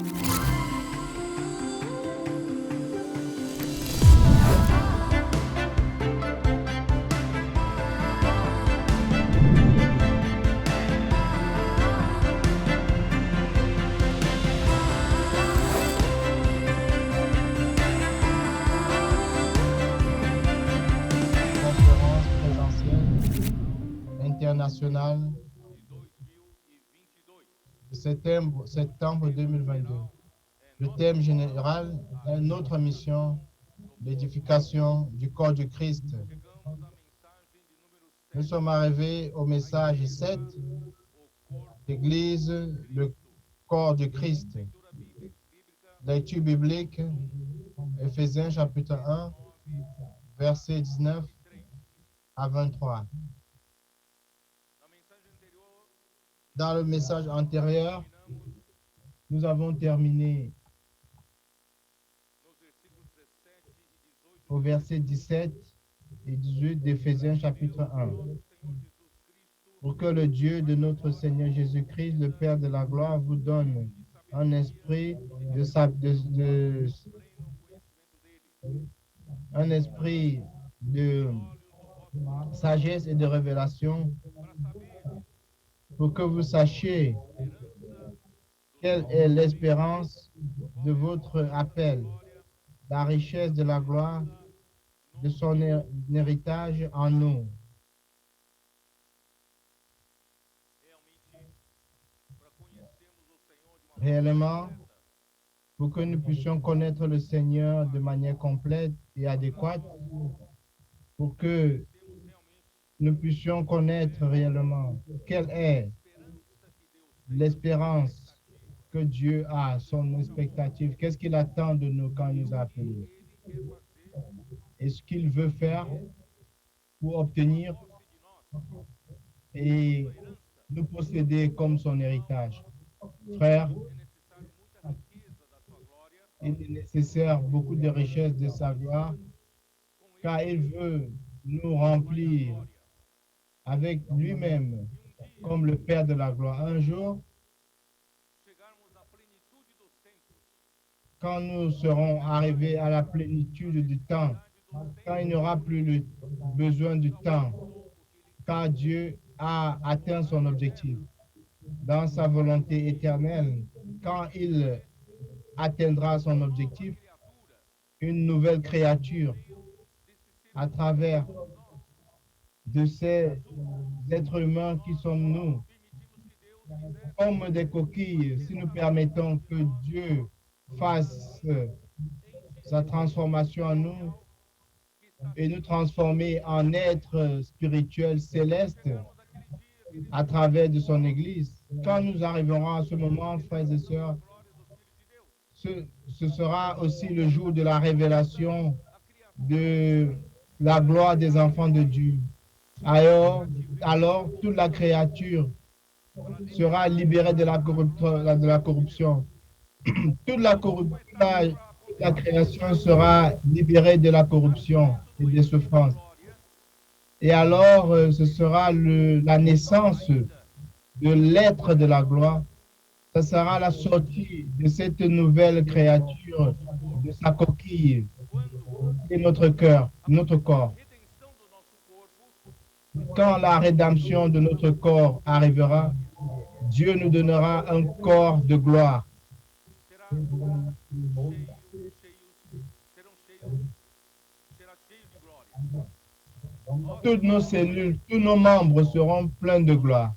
Conférence présentielle internationale de septembre 2022. Le thème général est notre mission, l'édification du corps du Christ. Nous sommes arrivés au message 7, l'Église, le corps du Christ. Lecture biblique, Éphésiens chapitre 1, versets 19 à 23. Dans le message antérieur, nous avons terminé au verset 17 et 18 d'Éphésiens chapitre 1. Pour que le Dieu de notre Seigneur Jésus-Christ, le Père de la gloire, vous donne un esprit un esprit de sagesse et de révélation, pour que vous sachiez quelle est l'espérance de votre appel, la richesse de la gloire de son héritage en nous. Réellement, pour que nous puissions connaître le Seigneur de manière complète et adéquate, pour que nous puissions connaître réellement quelle est l'espérance que Dieu a, son expectative, qu'est-ce qu'il attend de nous quand il nous a appelés, et ce qu'il veut faire pour obtenir et nous posséder comme son héritage. Frère, il est nécessaire beaucoup de richesses de sa gloire, car il veut nous remplir avec lui-même comme le Père de la gloire. Un jour, quand nous serons arrivés à la plénitude du temps, quand il n'y aura plus le besoin du temps, car Dieu a atteint son objectif dans sa volonté éternelle, quand il atteindra son objectif, une nouvelle créature à travers de ces êtres humains qui sommes nous, comme des coquilles, si nous permettons que Dieu fasse sa transformation en nous et nous transformer en êtres spirituels célestes à travers de son Église. Quand nous arriverons à ce moment, frères et sœurs, ce sera aussi le jour de la révélation de la gloire des enfants de Dieu. Alors toute la créature sera libérée de la corruption. Toute la création sera libérée de la corruption et des souffrances. Et alors, ce sera la naissance de l'être de la gloire. Ce sera la sortie de cette nouvelle créature, de sa coquille, et notre cœur, notre corps. Quand la rédemption de notre corps arrivera, Dieu nous donnera un corps de gloire. Toutes nos cellules, tous nos membres seront pleins de gloire.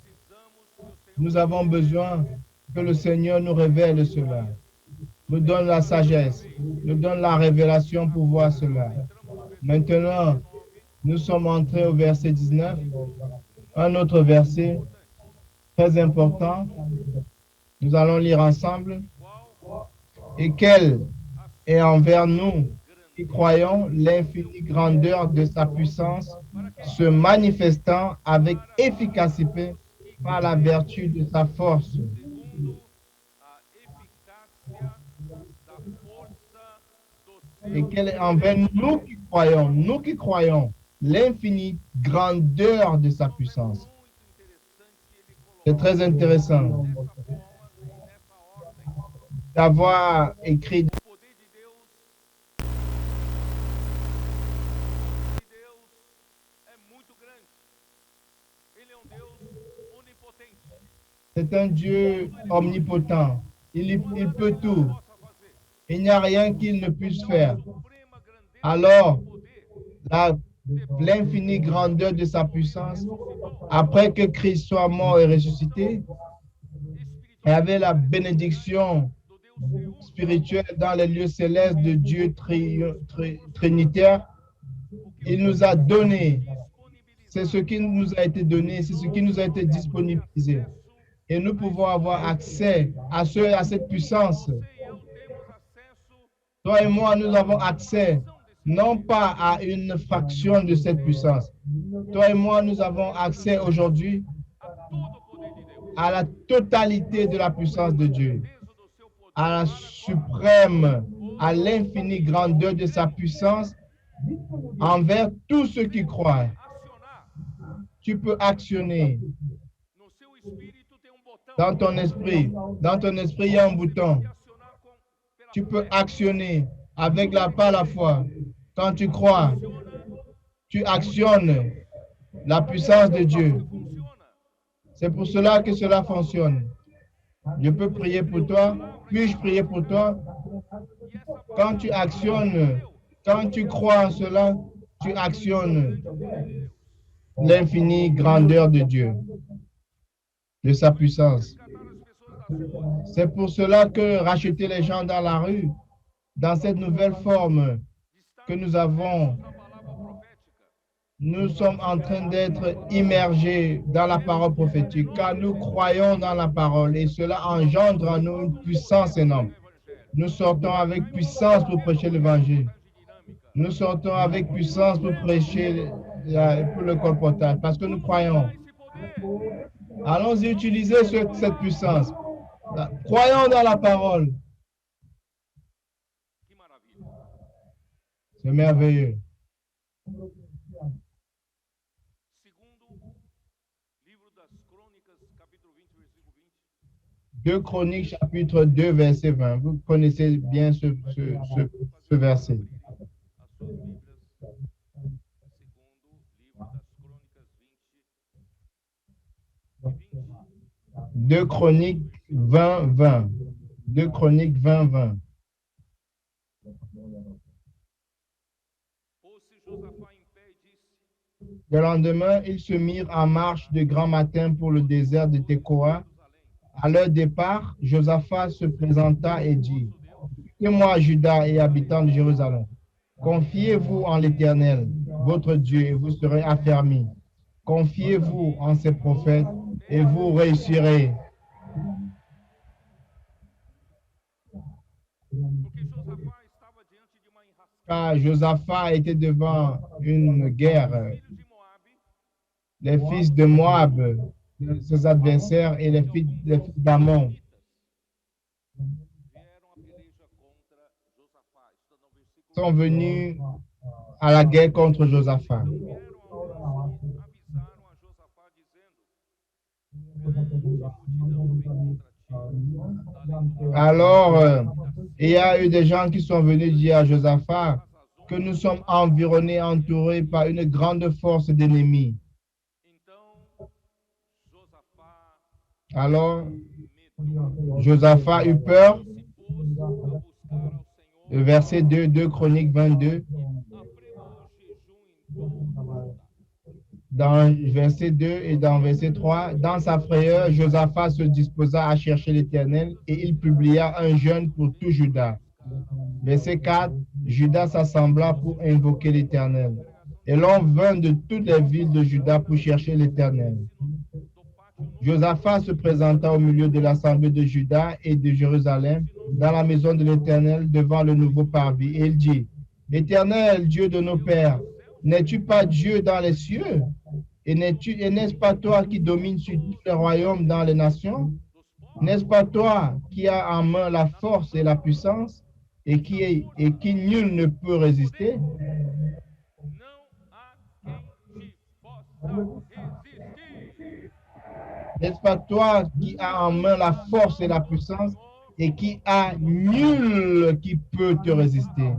Nous avons besoin que le Seigneur nous révèle cela, nous donne la sagesse, nous donne la révélation pour voir cela. Maintenant, nous sommes entrés au verset 19, un autre verset très important. Nous allons lire ensemble. Et quelle est envers nous qui croyons l'infinie grandeur de sa puissance, se manifestant avec efficacité par la vertu de sa force. Et quelle est envers nous qui croyons l'infinie grandeur de sa puissance. C'est très intéressant. d'avoir écrit c'est un Dieu omnipotent. Il peut tout. Il n'y a rien qu'il ne puisse faire. Alors, l'infinie grandeur de sa puissance, après que Christ soit mort et ressuscité, et avec la bénédiction spirituelle dans les lieux célestes de Dieu trinitaire, il nous a donné. C'est ce qui nous a été donné, c'est ce qui nous a été disponibilisé. Et nous pouvons avoir accès à cette puissance. Toi et moi, nous avons accès non pas à une fraction de cette puissance. Toi et moi, nous avons accès aujourd'hui à la totalité de la puissance de Dieu, à la suprême, à l'infinie grandeur de sa puissance envers tous ceux qui croient. Tu peux actionner dans ton esprit. Dans ton esprit, il y a un bouton. Tu peux actionner par la foi. Quand tu crois, tu actionnes la puissance de Dieu. C'est pour cela que cela fonctionne. Je peux prier pour toi. Puis-je prier pour toi? Quand tu actionnes, quand tu crois en cela, tu actionnes l'infinie grandeur de Dieu, de sa puissance. C'est pour cela que racheter les gens dans la rue, dans cette nouvelle forme que nous avons, nous sommes en train d'être immergés dans la parole prophétique, car nous croyons dans la parole et cela engendre en nous une puissance énorme. Nous sortons avec puissance pour prêcher l'évangile. Nous sortons avec puissance pour prêcher pour le colportage, parce que nous croyons. Allons-y utiliser cette puissance. Croyons dans la parole. C'est merveilleux. Deux Chroniques, chapitre 2, verset 20. Vous connaissez bien ce verset. Deux Chroniques 20, 20. Deux Chroniques 20, 20. Le lendemain, ils se mirent en marche de grand matin pour le désert de Tekoa. À leur départ, Josaphat se présenta et dit, « Et moi, Juda et habitants de Jérusalem, confiez-vous en l'Éternel, votre Dieu, et vous serez affermis. Confiez-vous en ses prophètes, et vous réussirez. » Car Josaphat était devant une guerre. Les fils de Moab, ses adversaires, et les fils d'Ammon sont venus à la guerre contre Josaphat. Alors, il y a eu des gens qui sont venus dire à Josaphat que nous sommes environnés, entourés par une grande force d'ennemis. Alors, Josaphat eut peur. Le verset 2, 2 Chroniques 22. Dans verset 2 et dans verset 3, dans sa frayeur, Josaphat se disposa à chercher l'Éternel et il publia un jeûne pour tout Juda. Verset 4, Juda s'assembla pour invoquer l'Éternel. Et l'on vint de toutes les villes de Juda pour chercher l'Éternel. Josaphat se présenta au milieu de l'assemblée de Juda et de Jérusalem dans la maison de l'Éternel devant le nouveau parvis. Et il dit, « Éternel, Dieu de nos pères, n'es-tu pas Dieu dans les cieux? Et n'est-ce pas toi qui domines sur tous les royaumes dans les nations? N'est-ce pas toi qui as en main la force et la puissance et qui nul ne peut résister? » N'est-ce pas toi qui as en main la force et la puissance et qui a nul qui peut te résister.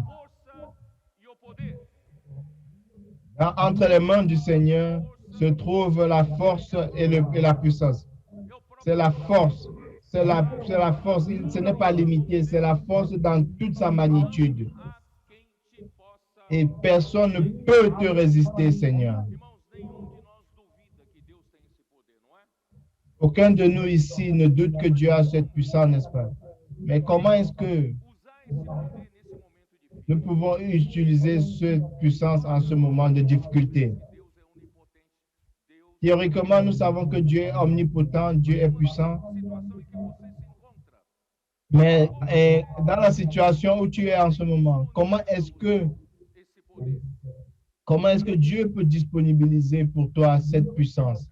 Entre les mains du Seigneur se trouve la force et la puissance. C'est la force. C'est la force. Ce n'est pas limité. C'est la force dans toute sa magnitude. Et personne ne peut te résister, Seigneur. Aucun de nous ici ne doute que Dieu a cette puissance, n'est-ce pas? Mais comment est-ce que nous pouvons utiliser cette puissance en ce moment de difficulté? Théoriquement, nous savons que Dieu est omnipotent, Dieu est puissant. Mais dans la situation où tu es en ce moment, comment est-ce que Dieu peut disponibiliser pour toi cette puissance?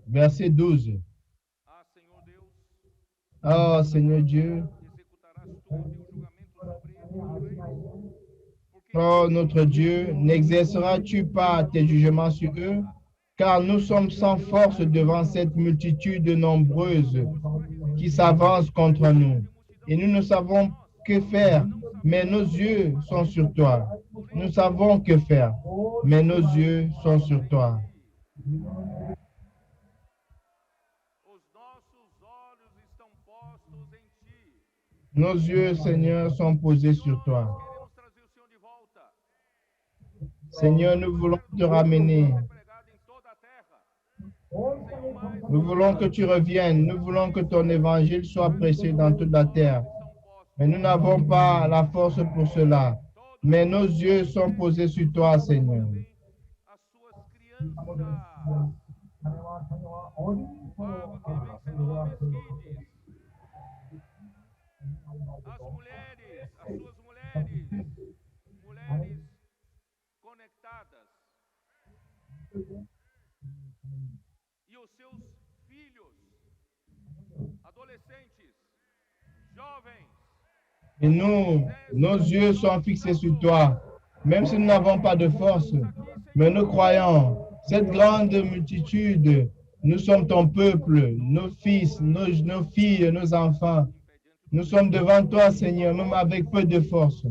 Verset 12. Oh Seigneur Dieu, oh notre Dieu, n'exerceras-tu pas tes jugements sur eux? Car nous sommes sans force devant cette multitude nombreuse qui s'avance contre nous. Et nous ne savons que faire, mais nos yeux sont sur toi. Nous savons que faire, mais nos yeux sont sur toi. Nos yeux, Seigneur, sont posés sur toi. Seigneur, nous voulons te ramener. Nous voulons que tu reviennes. Nous voulons que ton évangile soit prêché dans toute la terre. Mais nous n'avons pas la force pour cela. Mais nos yeux sont posés sur toi, Seigneur. Et nous, nos yeux sont fixés sur toi, même si nous n'avons pas de force. Mais nous croyons, cette grande multitude, nous sommes ton peuple, nos fils, nos filles, nos enfants. Nous sommes devant toi, Seigneur, même avec peu de force.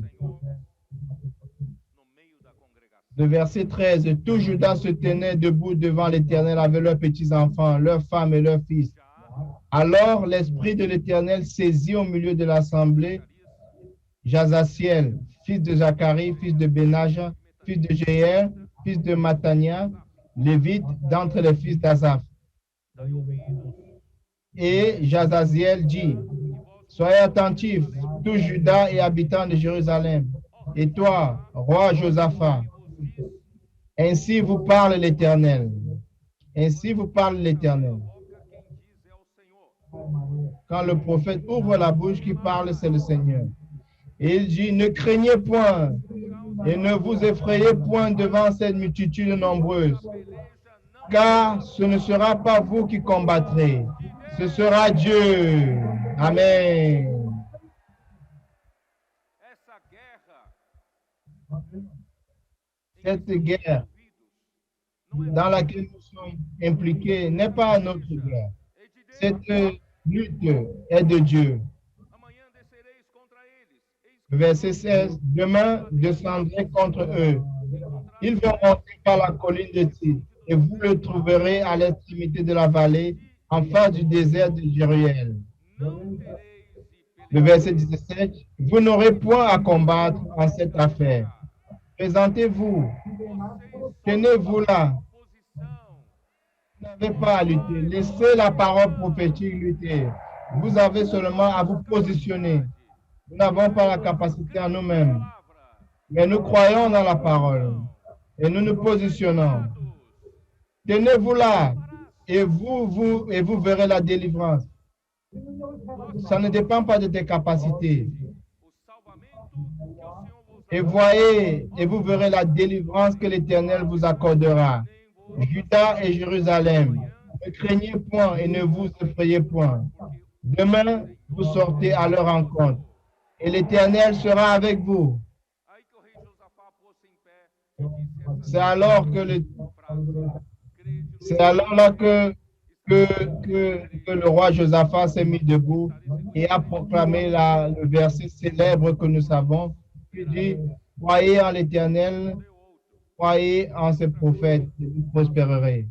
Le verset 13, tout Judas se tenait debout devant l'Éternel avec leurs petits-enfants, leurs femmes et leurs fils. Alors l'Esprit de l'Éternel saisit au milieu de l'assemblée Jazaziel, fils de Zacharie, fils de Benaja, fils de Jéher, fils de Matania, lévite d'entre les fils d'Azaph. Et Jazaziel dit, soyez attentifs, tout Juda et habitants de Jérusalem, et toi, roi Josaphat. Ainsi vous parle l'Éternel. Ainsi vous parle l'Éternel. Quand le prophète ouvre la bouche, qui parle, c'est le Seigneur. Et il dit, ne craignez point et ne vous effrayez point devant cette multitude nombreuse, car ce ne sera pas vous qui combattrez, ce sera Dieu. Amen. Cette guerre dans laquelle nous sommes impliqués n'est pas notre guerre. Cette lutte est de Dieu. Verset 16, demain descendrez contre eux. Ils vont monter par la colline de Tir, et vous le trouverez à l'extrémité de la vallée, en face du désert de Jéruel. Le verset 17, vous n'aurez point à combattre en cette affaire. Présentez-vous, tenez-vous là. Vous n'avez pas à lutter. Laissez la parole prophétique lutter. Vous avez seulement à vous positionner. Nous n'avons pas la capacité en nous-mêmes, mais nous croyons dans la parole et nous nous positionnons. Tenez-vous là et vous verrez la délivrance. Ça ne dépend pas de tes capacités. Et voyez et vous verrez la délivrance que l'Éternel vous accordera. Juda et Jérusalem, ne craignez point et ne vous effrayez point. Demain, vous sortez à leur rencontre. Et l'Éternel sera avec vous. C'est alors que C'est alors là que le roi Josaphat s'est mis debout et a proclamé le verset célèbre que nous savons, qui dit, croyez en l'Éternel, croyez en ses prophètes, et vous prospérerez.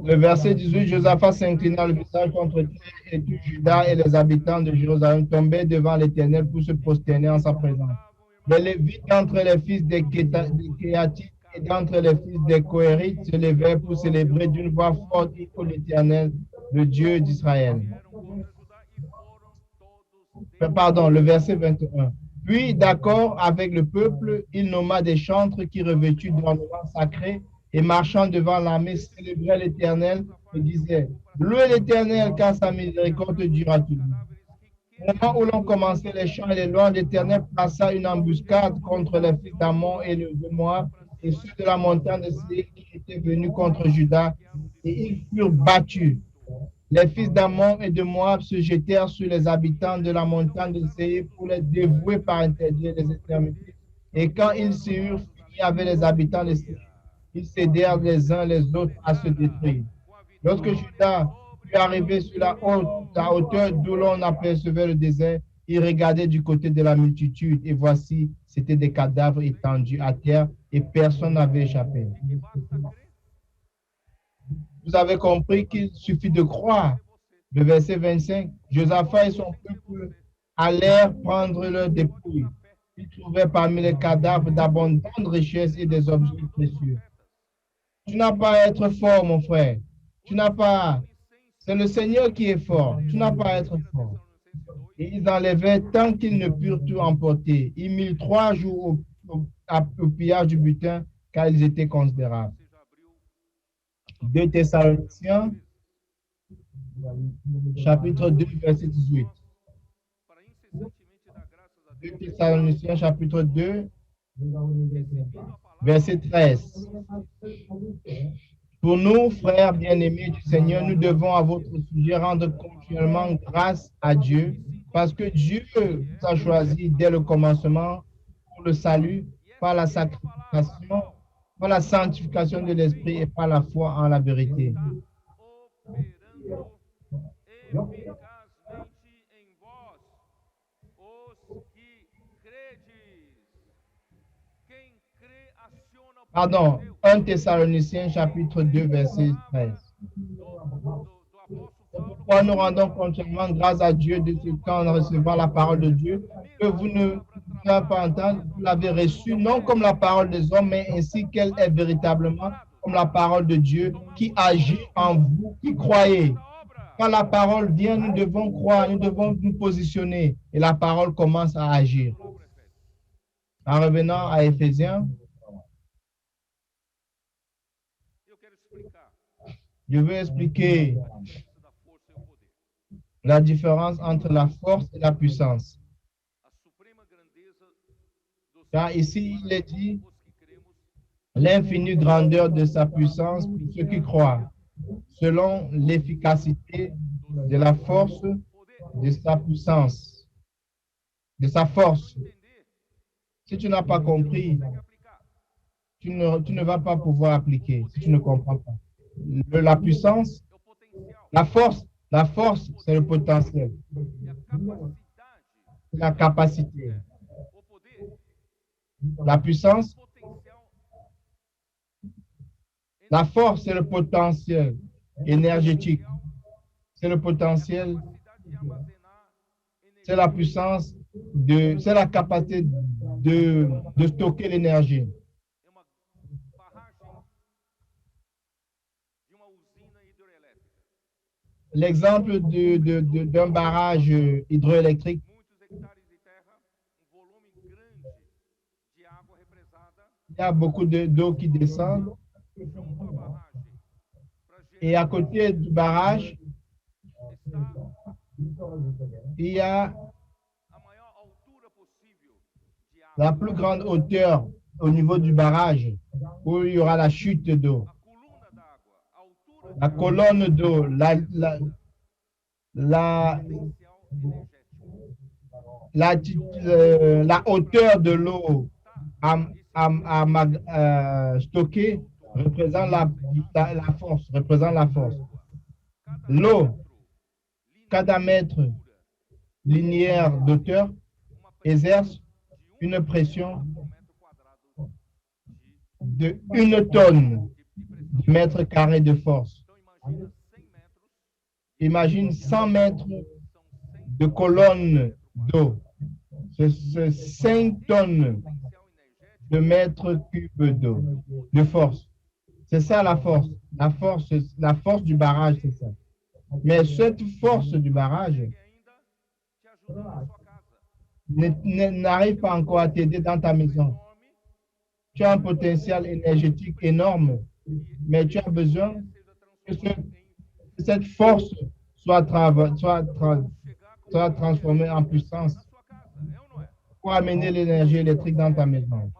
Le verset 18, Josaphat s'inclina le visage contre terre et tout Juda et les habitants de Jérusalem tombaient devant l'Éternel pour se prosterner en sa présence. Les Lévites d'entre les fils des Kéatites et d'entre les fils des Kohérites se levèrent pour célébrer d'une voix forte pour l'Éternel, le Dieu d'Israël. Pardon, le verset 21. Puis, d'accord avec le peuple, il nomma des chantres qui, revêtus d'ornements sacrés et marchant devant l'armée, célébraient l'Éternel et disaient, louez l'Éternel car sa miséricorde durera toujours. Au moment où l'on commençait les chants et les louanges, l'Éternel plaça une embuscade contre les fils d'Ammon et de Moab et ceux de la montagne de Séir qui étaient venus contre Juda, et ils furent battus. Les fils d'Ammon et de Moab se jetèrent sur les habitants de la montagne de Séir pour les dévouer par interdire les extrémités. Et quand ils se eurent fini avec les habitants de Séir, ils cédèrent les uns les autres à se détruire. Lorsque Judas fut arrivé sur la hauteur d'où l'on apercevait le désert, il regardait du côté de la multitude et voici, c'étaient des cadavres étendus à terre et personne n'avait échappé. Vous avez compris qu'il suffit de croire. Le verset 25, Josaphat et son peuple allèrent prendre leurs dépouilles. Ils trouvaient parmi les cadavres d'abondantes richesses et des objets précieux. Tu n'as pas à être fort, mon frère. Tu n'as pas. C'est le Seigneur qui est fort. Tu n'as pas à être fort. Et ils enlevaient tant qu'ils ne purent tout emporter. Ils mirent 3 jours au pillage du butin, car ils étaient considérables. 2 Thessaloniciens, chapitre 2, verset 18. 2 Thessaloniciens, chapitre 2, verset 13. Pour nous, frères bien-aimés du Seigneur, nous devons à votre sujet rendre continuellement grâce à Dieu, parce que Dieu nous a choisi dès le commencement pour le salut, par la sanctification, par la sanctification de l'esprit et par la foi en la vérité. Pardon, 1 Thessaloniciens chapitre 2, verset 13. Pourquoi nous rendons continuellement grâce à Dieu de ce qu'en recevant la parole de Dieu, que vous ne pouvez pas entendre, vous l'avez reçue non comme la parole des hommes, mais ainsi qu'elle est véritablement comme la parole de Dieu qui agit en vous, qui croyez. Quand la parole vient, nous devons croire, nous devons nous positionner et la parole commence à agir. En revenant à Éphésiens, je veux expliquer la différence entre la force et la puissance. Car ici, il est dit l'infinie grandeur de sa puissance pour ceux qui croient, selon l'efficacité de la force de sa puissance, de sa force. Si tu n'as pas compris, tu ne vas pas pouvoir appliquer si tu ne comprends pas. La puissance, la force, c'est le potentiel, la capacité. La puissance, la force, c'est le potentiel énergétique. C'est le potentiel, c'est la puissance, c'est la capacité de stocker l'énergie. L'exemple d'un barrage hydroélectrique, il y a beaucoup d'eau qui descend et à côté du barrage, il y a la plus grande hauteur au niveau du barrage où il y aura la chute d'eau. la colonne d'eau, la, la hauteur de l'eau stockée représente la force, représente la force. L'eau, cada mètre linéaire d'auteur, exerce une pression de 1 tonne de mètre carré de force. Imagine 100 mètres de colonne d'eau. C'est 5 tonnes de mètres cubes d'eau, de force. C'est ça la force. La force du barrage, c'est ça. Mais cette force du barrage n'arrive pas encore à t'aider dans ta maison. Tu as un potentiel énergétique énorme, mais tu as besoin que cette force soit transformée en puissance pour amener l'énergie électrique dans ta maison.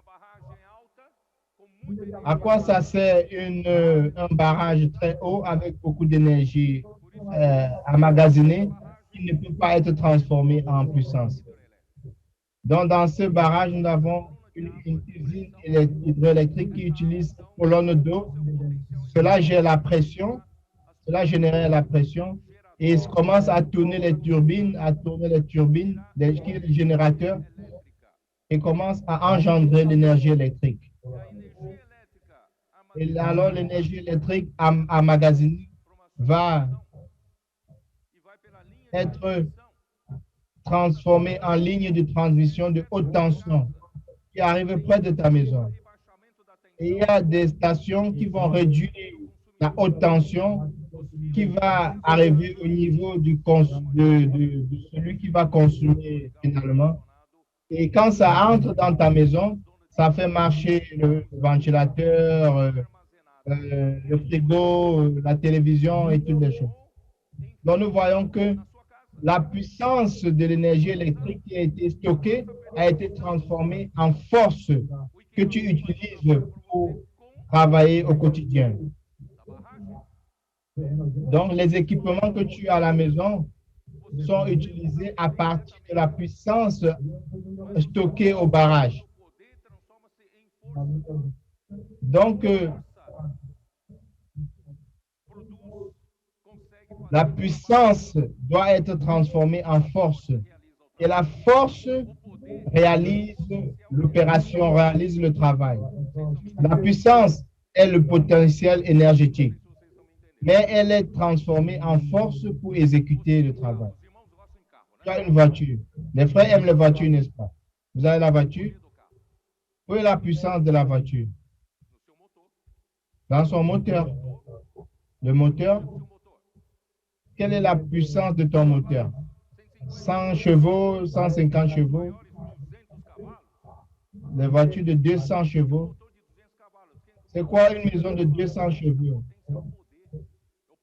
À quoi ça sert un barrage très haut avec beaucoup d'énergie emmagasinée qui ne peut pas être transformé en puissance? Donc, dans ce barrage, nous avons une usine hydroélectrique qui utilise une colonne d'eau. Cela gère la pression, cela génère la pression et il commence à tourner les turbines, les générateurs et commence à engendrer l'énergie électrique. Et alors, l'énergie électrique emmagasinée va être transformée en ligne de transmission de haute tension qui arrive près de ta maison. Et il y a des stations qui vont réduire la haute tension qui va arriver au niveau de celui qui va consommer finalement. Et quand ça entre dans ta maison, ça fait marcher le ventilateur, le frigo, la télévision et toutes les choses. Donc nous voyons que la puissance de l'énergie électrique qui a été stockée a été transformée en force que tu utilises pour travailler au quotidien. Donc les équipements que tu as à la maison sont utilisés à partir de la puissance stockée au barrage. Donc, la puissance doit être transformée en force. Et la force réalise l'opération, réalise le travail. La puissance est le potentiel énergétique, mais elle est transformée en force pour exécuter le travail. Tu as une voiture. Les frères aiment les voitures, n'est-ce pas? Vous avez la voiture? Où est la puissance de la voiture? Dans son moteur. Le moteur, quelle est la puissance de ton moteur? 100 chevaux, 150 chevaux. Les voitures de 200 chevaux. C'est quoi une maison de 200 chevaux?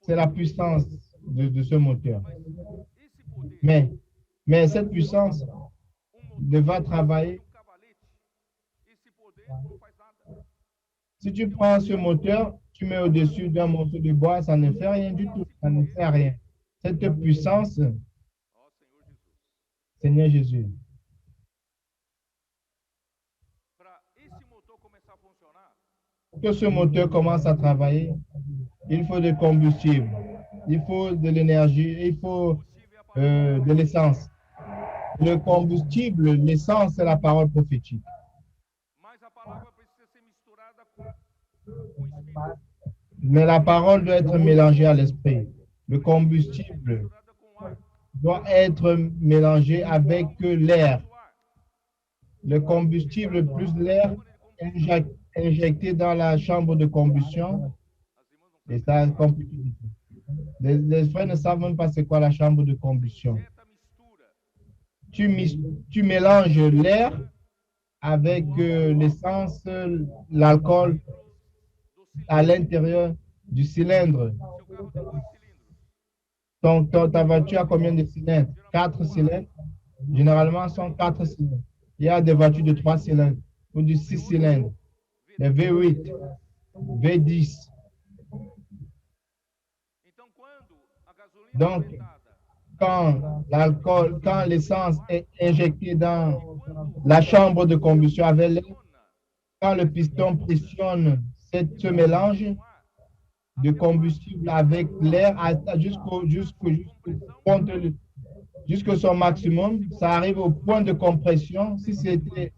C'est la puissance de ce moteur. Mais cette puissance va travailler. Si tu prends ce moteur, tu mets au-dessus d'un morceau de bois, ça ne fait rien du tout. Ça ne fait rien. Cette puissance, Seigneur Jésus, pour que ce moteur commence à travailler, il faut du combustible, il faut de l'énergie, il faut de l'essence. Le combustible, l'essence, c'est la parole prophétique. Mais la parole doit être mélangée à l'esprit. Le combustible doit être mélangé avec l'air. Le combustible plus l'air injecté dans la chambre de combustion. Et ça, les frères ne savent même pas c'est quoi la chambre de combustion. Tu mélanges l'air avec l'essence, l'alcool à l'intérieur du cylindre. Ta voiture a combien de cylindres? 4 cylindres. Généralement, ce sont 4 cylindres. Il y a des voitures de 3 cylindres ou de 6 cylindres. Les V8, V10. Donc, quand l'essence est injectée dans la chambre de combustion avec l'air, quand le piston pressionne ce mélange de combustible avec l'air jusqu'au son maximum, ça arrive au point de compression. Si c'était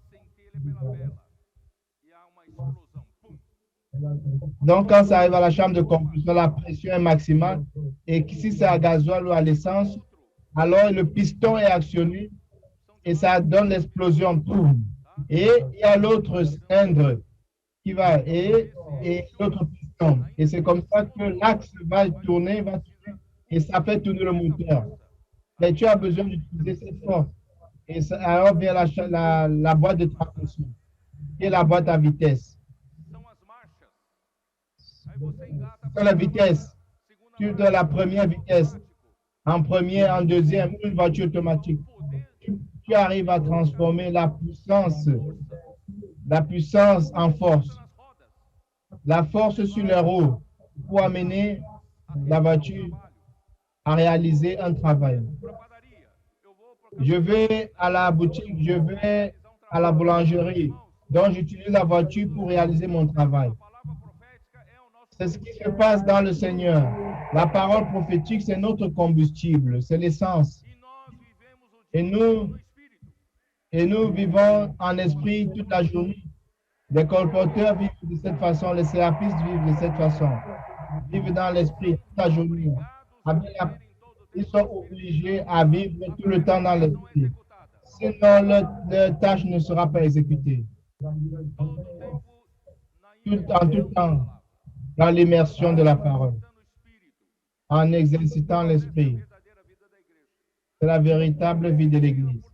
donc quand ça arrive à la chambre de combustion, la pression est maximale et si c'est à gasoil ou à l'essence, alors le piston est actionné et ça donne l'explosion. Et il y a l'autre cylindre qui va et l'autre piston. Et c'est comme ça que l'axe va tourner et ça fait tourner le moteur. Mais tu as besoin d'utiliser cette force. Et ça, alors vient la boîte de transmission et la boîte à vitesse. Dans la vitesse, tu donnes la première vitesse, en première, en deuxième, une voiture automatique. Tu arrives à transformer la puissance en force, la force sur les roues pour amener la voiture à réaliser un travail. Je vais à la boutique, je vais à la boulangerie, donc j'utilise la voiture pour réaliser mon travail. C'est ce qui se passe dans le Seigneur. La parole prophétique, c'est notre combustible, c'est l'essence. Et nous vivons en esprit toute la journée. Les colporteurs vivent de cette façon, les sérapistes vivent de cette façon. Vivent dans l'esprit toute la journée. Ils sont obligés à vivre tout le temps dans l'esprit. Sinon, leur tâche ne sera pas exécutée. En tout temps, dans l'immersion de la parole, en exercitant l'esprit. C'est la véritable vie de l'Église.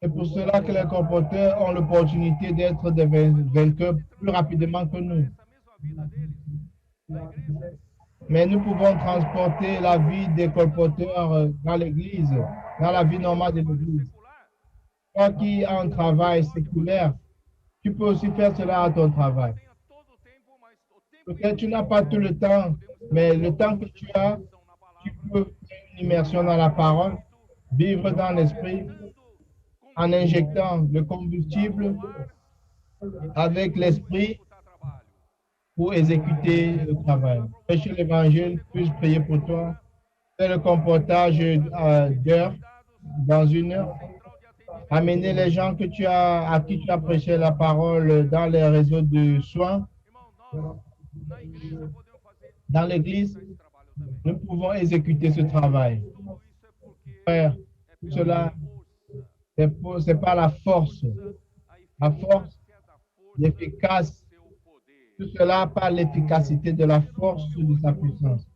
C'est pour cela que les colporteurs ont l'opportunité d'être des vainqueurs plus rapidement que nous. Mais nous pouvons transporter la vie des colporteurs dans l'Église, dans la vie normale de l'Église. Toi qui as un travail séculaire, tu peux aussi faire cela à ton travail. Peut-être tu n'as pas tout le temps, mais le temps que tu as, tu peux faire une immersion dans la parole, vivre dans l'esprit, en injectant le combustible avec l'esprit pour exécuter le travail. Prêcher l'évangile, puis prier pour toi, faire le comportage d'heure, dans une heure, amener les gens à qui tu as prêché la parole dans les réseaux de soins. Dans l'Église, nous pouvons exécuter ce travail. Frère, tout cela, c'est pas la force. La force, l'efficace, tout cela par l'efficacité de la force de sa puissance.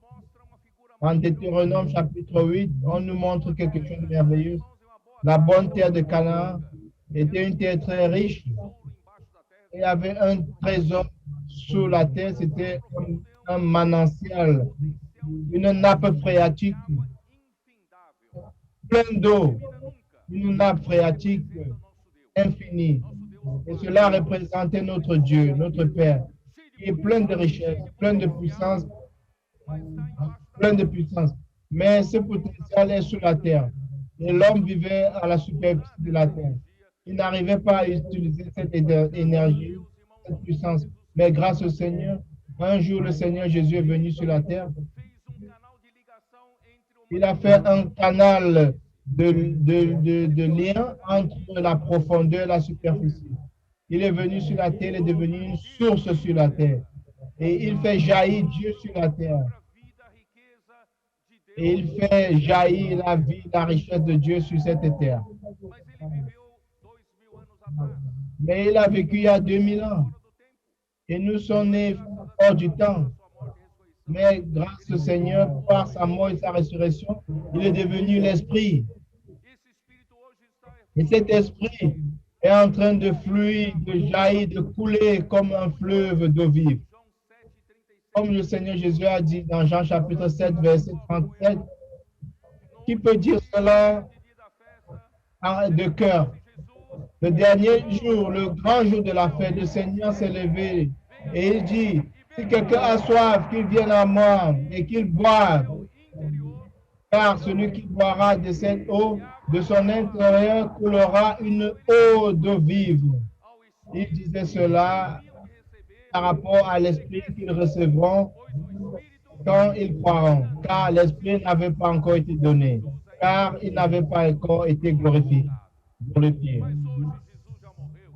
En Deutéronome chapitre 8, on nous montre quelque chose de merveilleux. La bonne terre de Canaan était une terre très riche. Il y avait un trésor sous la terre, c'était un manancial, une nappe phréatique, pleine d'eau, une nappe phréatique infinie. Et cela représentait notre Dieu, notre Père, qui est plein de richesses, plein de puissance, Mais ce potentiel est sous la terre. Et l'homme vivait à la superficie de la terre. Il n'arrivait pas à utiliser cette énergie, cette puissance. Mais grâce au Seigneur, un jour le Seigneur Jésus est venu sur la terre. Il a fait un canal de lien entre la profondeur et la superficie. Il est venu sur la terre, il est devenu une source sur la terre. Et il fait jaillir Dieu sur la terre. Et il fait jaillir la vie, la richesse de Dieu sur cette terre. Mais il a vécu il y a 2000 ans. Et nous sommes nés hors du temps. Mais grâce au Seigneur, par sa mort et sa résurrection, il est devenu l'Esprit. Et cet Esprit est en train de fluir, de jaillir, de couler comme un fleuve d'eau vive. Comme le Seigneur Jésus a dit dans Jean chapitre 7, verset 37, qui peut dire cela de cœur? Le dernier jour, le grand jour de la fête, le Seigneur s'est levé et il dit, Si quelqu'un a soif, qu'il vienne à moi et qu'il boive, car celui qui boira de cette eau, de son intérieur coulera une eau d'eau vive. Il disait cela par rapport à l'esprit qu'ils recevront quand ils croiront, car l'esprit n'avait pas encore été donné, car il n'avait pas encore été glorifié.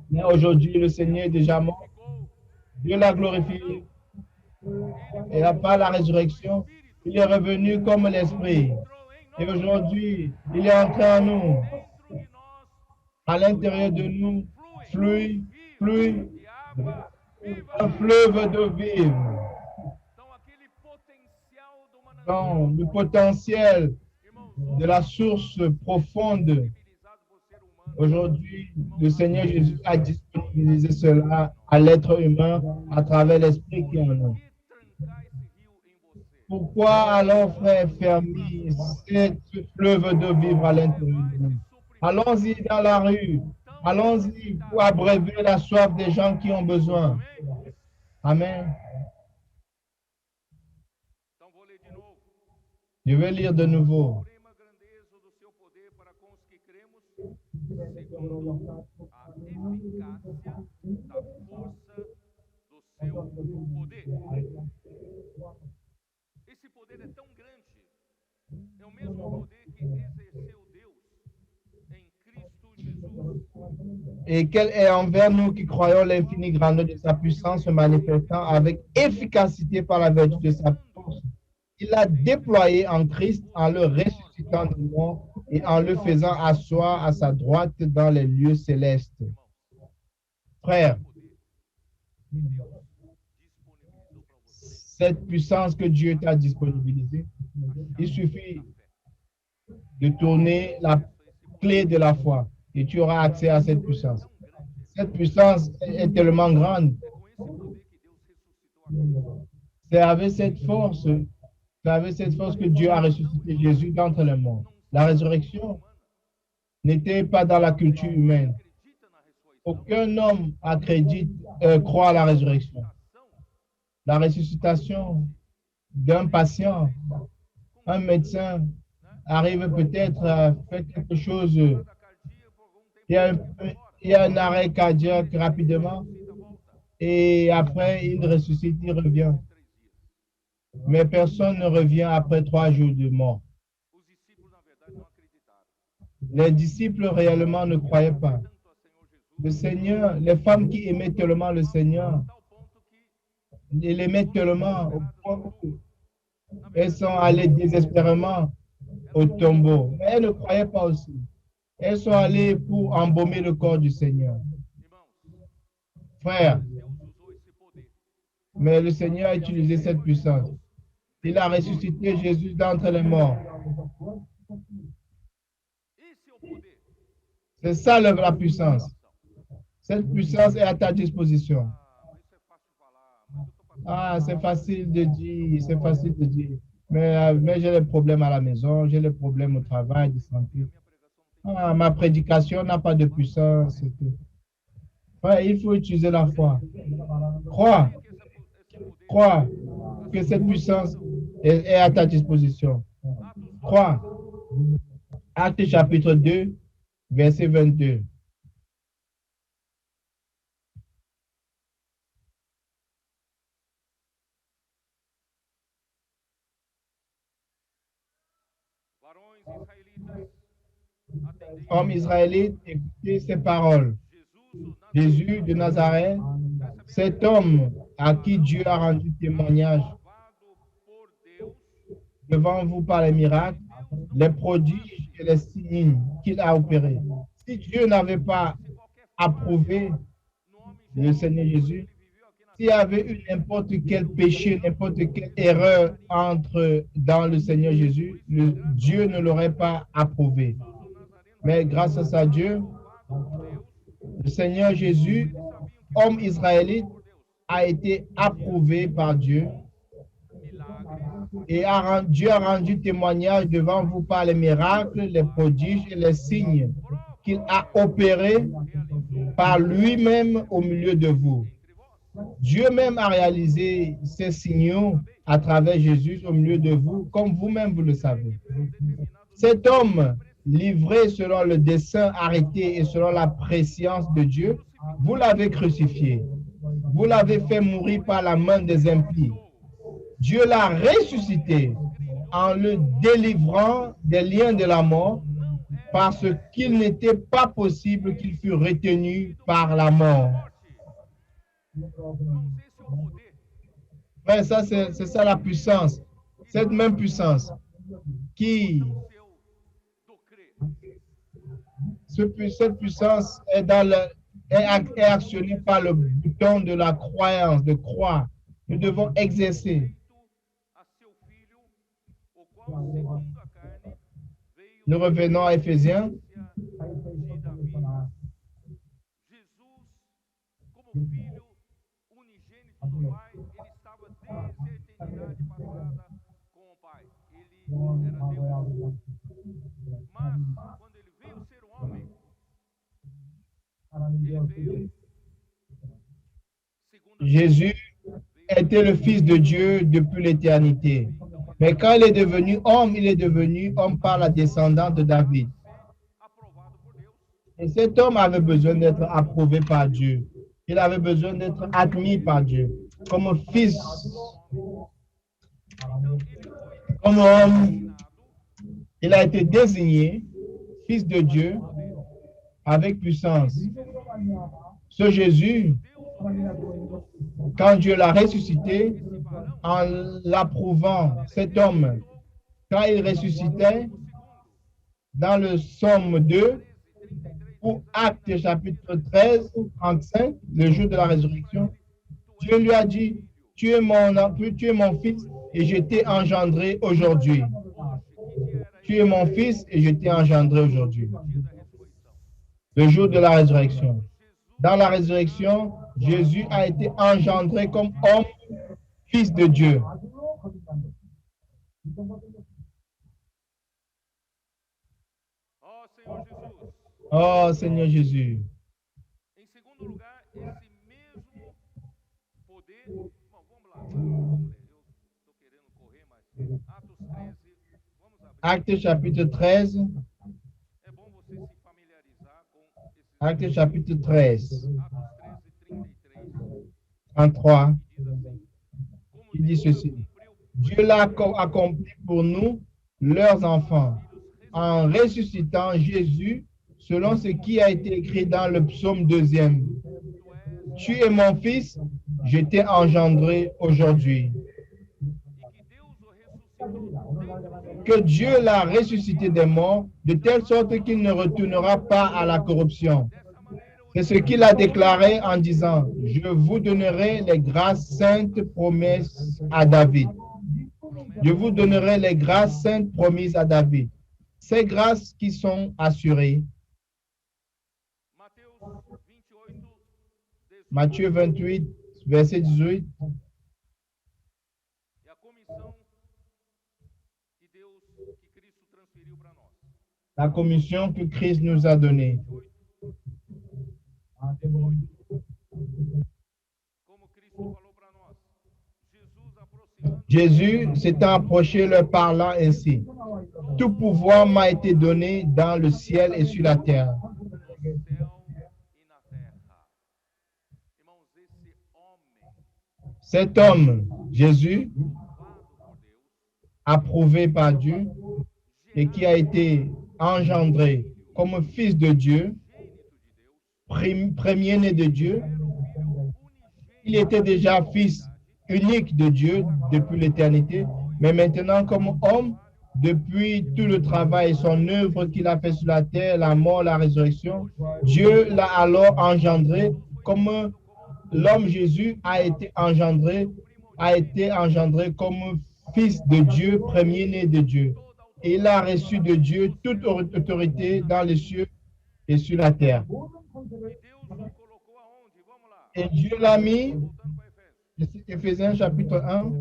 Mais aujourd'hui, le Seigneur est déjà mort. Dieu l'a glorifié. Et par la résurrection, il est revenu comme l'Esprit. Et aujourd'hui, il est entré en nous. À l'intérieur de nous, fleuve un fleuve d'eau vive. Donc, le potentiel de la source profonde. Aujourd'hui, le Seigneur Jésus a disponibilisé cela à l'être humain à travers l'Esprit qui est en nous. Pourquoi alors, frère, fermer ce fleuve d'eau vive à l'intérieur de nous? Allons-y dans la rue. Allons-y pour abreuver la soif des gens qui ont besoin. Amen. Je vais lire de nouveau. Et quelle est envers nous qui croyons l'infinie grandeur de sa puissance se manifestant avec efficacité par la vertu de sa force. Il l'a déployé en Christ en le ressuscitant du mort et en le faisant asseoir à sa droite dans les lieux célestes. Frère, cette puissance que Dieu t'a disponibilisée, il suffit de tourner la clé de la foi et tu auras accès à cette puissance. Cette puissance est tellement grande. C'est avec cette force que Dieu a ressuscité Jésus d'entre les morts. La résurrection n'était pas dans la culture humaine. Aucun homme croit à la résurrection. La ressuscitation d'un patient, un médecin arrive peut-être à faire quelque chose. Il y a un arrêt cardiaque rapidement et après il ressuscite, il revient. Mais personne ne revient après 3 jours de mort. Les disciples réellement ne croyaient pas. Le Seigneur, les femmes qui aimaient tellement le Seigneur, ils l'aimaient tellement au point où elles sont allées désespérément au tombeau. Mais elles ne croyaient pas aussi. Elles sont allées pour embaumer le corps du Seigneur. Frère, mais le Seigneur a utilisé cette puissance. Il a ressuscité Jésus d'entre les morts. C'est ça la puissance. Cette puissance est à ta disposition. Ah, c'est facile de dire, c'est facile de dire. Mais j'ai des problèmes à la maison, j'ai des problèmes au travail, de santé. Ah, ma prédication n'a pas de puissance. Ouais, il faut utiliser la foi. Crois que cette puissance est à ta disposition. Crois. Acte chapitre 2, verset 22. Hommes israélites, écoutez ces paroles. Jésus de Nazareth, cet homme à qui Dieu a rendu témoignage devant vous par les miracles, les prodiges et les signes qu'il a opérés. Si Dieu n'avait pas approuvé le Seigneur Jésus, s'il y avait eu n'importe quel péché, n'importe quelle erreur dans le Seigneur Jésus, Dieu ne l'aurait pas approuvé. Mais grâce à Dieu, le Seigneur Jésus, homme israélite, a été approuvé par Dieu et Dieu a rendu témoignage devant vous par les miracles, les prodiges et les signes qu'il a opérés par lui-même au milieu de vous. Dieu même a réalisé ces signaux à travers Jésus au milieu de vous, comme vous-même vous le savez. Cet homme, livré selon le dessein arrêté et selon la préscience de Dieu, vous l'avez crucifié. Vous l'avez fait mourir par la main des impies. Dieu l'a ressuscité en le délivrant des liens de la mort parce qu'il n'était pas possible qu'il fût retenu par la mort. Ouais, ça, c'est ça la puissance. Cette même puissance qui, cette puissance est, est actionnée par le bouton de la croyance, de croire. Nous devons exercer. Nous revenons à Éphésiens. Jésus était le Fils de Dieu depuis l'éternité. Mais quand il est devenu homme par la descendante de David. Et cet homme avait besoin d'être approuvé par Dieu. Il avait besoin d'être admis par Dieu comme fils, comme homme. Il a été désigné fils de Dieu avec puissance. Ce Jésus, quand Dieu l'a ressuscité, en l'approuvant, cet homme, quand il ressuscitait, dans le Somme 2, ou Acte chapitre 13, 35, le jour de la résurrection, Dieu lui a dit, tu es mon fils et je t'ai engendré aujourd'hui. Tu es mon fils et je t'ai engendré aujourd'hui. Le jour de la résurrection. Dans la résurrection, Jésus a été engendré comme homme, fils de Dieu. Oh Seigneur Jésus. Acte chapitre 13. Acte chapitre 13. 33. Il dit ceci. Dieu l'a accompli pour nous, leurs enfants, en ressuscitant Jésus, selon ce qui a été écrit dans le psaume 2e. Tu es mon fils, je t'ai engendré aujourd'hui. Que Dieu l'a ressuscité des morts, de telle sorte qu'il ne retournera pas à la corruption. C'est ce qu'il a déclaré en disant, je vous donnerai les grâces saintes promises à David. Je vous donnerai les grâces saintes promises à David. Ces grâces qui sont assurées. Matthieu 28, verset 18. La commission que Christ nous a donnée. Jésus s'étant approché leur parlant ainsi. Tout pouvoir m'a été donné dans le ciel et sur la terre. Cet homme, Jésus, approuvé par Dieu et qui a été engendré comme fils de Dieu, premier-né de Dieu, il était déjà fils unique de Dieu depuis l'éternité, mais maintenant comme homme, depuis tout le travail, son œuvre qu'il a fait sur la terre, la mort, la résurrection, Dieu l'a alors engendré comme l'homme Jésus a été engendré comme fils de Dieu, premier-né de Dieu. Et il a reçu de Dieu toute autorité dans les cieux et sur la terre. Et Dieu l'a mis, Éphésiens chapitre 1,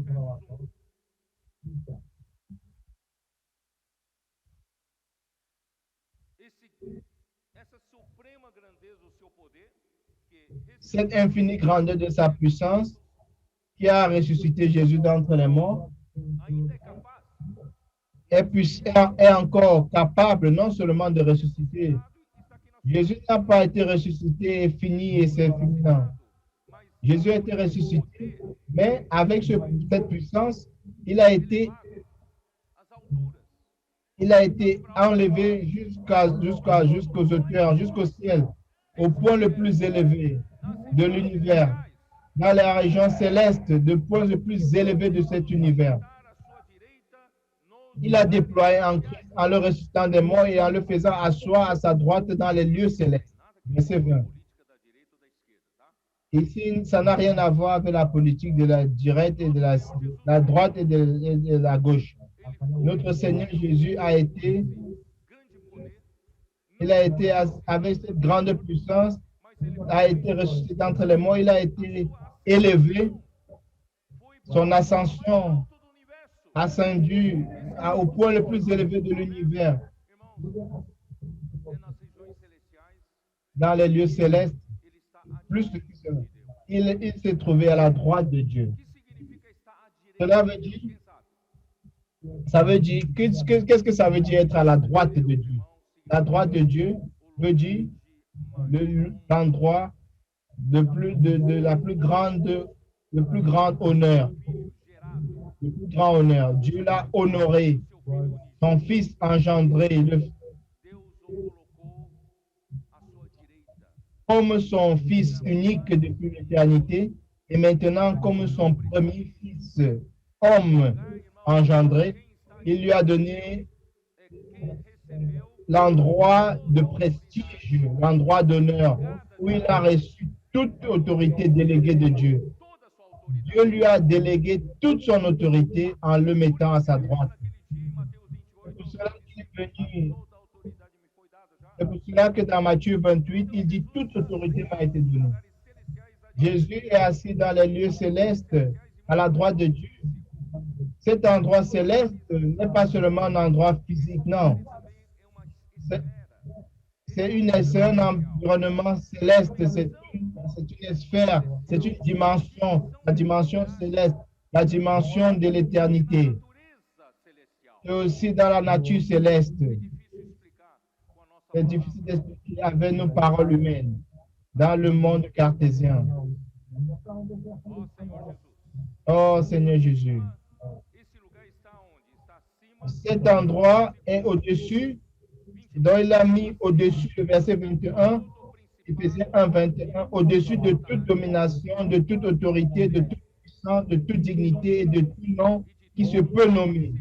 cette infinie grandeur de sa puissance qui a ressuscité Jésus d'entre les morts est, est encore capable non seulement de ressusciter. Jésus n'a pas été ressuscité et fini et c'est fini. Non. Jésus a été ressuscité, mais avec cette puissance, il a été enlevé jusqu'aux hauteurs, jusqu'au ciel, au point le plus élevé de l'univers, dans la région céleste, de point le plus élevé de cet univers. Il a déployé en Christ en le ressuscitant des morts et en le faisant asseoir à sa droite dans les lieux célestes. Verset 20. Ici, ça n'a rien à voir avec la politique de la droite et la droite et de la gauche. Notre Seigneur Jésus a été avec cette grande puissance, a été ressuscité d'entre les morts, il a été élevé, son ascension ascendu au point le plus élevé de l'univers, dans les lieux célestes, plus que cela. Il s'est trouvé à la droite de Dieu. Cela veut dire, qu'est-ce que ça veut dire être à la droite de Dieu? La droite de Dieu veut dire l'endroit le plus grand honneur. Le plus grand honneur. Dieu l'a honoré, son Fils engendré, comme son Fils unique depuis l'éternité, et maintenant comme son premier Fils, homme engendré, il lui a donné l'endroit de prestige, l'endroit d'honneur, où il a reçu toute autorité déléguée de Dieu. Dieu lui a délégué toute son autorité en le mettant à sa droite. C'est pour cela qu'il est venu. C'est pour cela que dans Matthieu 28, il dit toute autorité m'a été donnée. Jésus est assis dans les lieux célestes, à la droite de Dieu. Cet endroit céleste n'est pas seulement un endroit physique, non. C'est un environnement céleste, c'est une sphère, c'est une dimension, la dimension céleste, la dimension de l'éternité. Et aussi dans la nature céleste. C'est difficile d'expliquer avec nos paroles humaines, dans le monde cartésien. Oh Seigneur Jésus. Cet endroit est au-dessus, dont il a mis au-dessus le verset 21, Éphésiens 1, 21, au-dessus de toute domination, de toute autorité, de toute puissance, de toute dignité et de tout nom qui se peut nommer,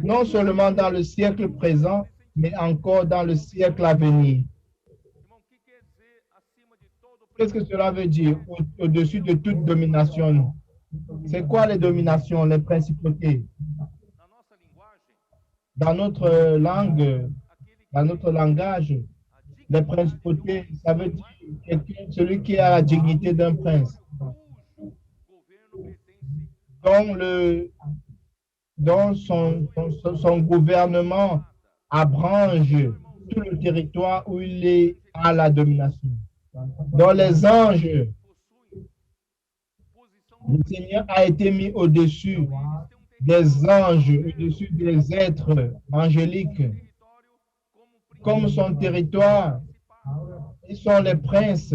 non seulement dans le siècle présent, mais encore dans le siècle à venir. Qu'est-ce que cela veut dire au-dessus de toute domination? C'est quoi les dominations, les principautés? Dans notre langue, dans notre langage, les principautés, ça veut dire celui qui a la dignité d'un prince, dont son gouvernement abrange tout le territoire où il est à la domination. Dans les anges, le Seigneur a été mis au-dessus des anges, au-dessus des êtres angéliques. Comme son territoire, ils sont les princes.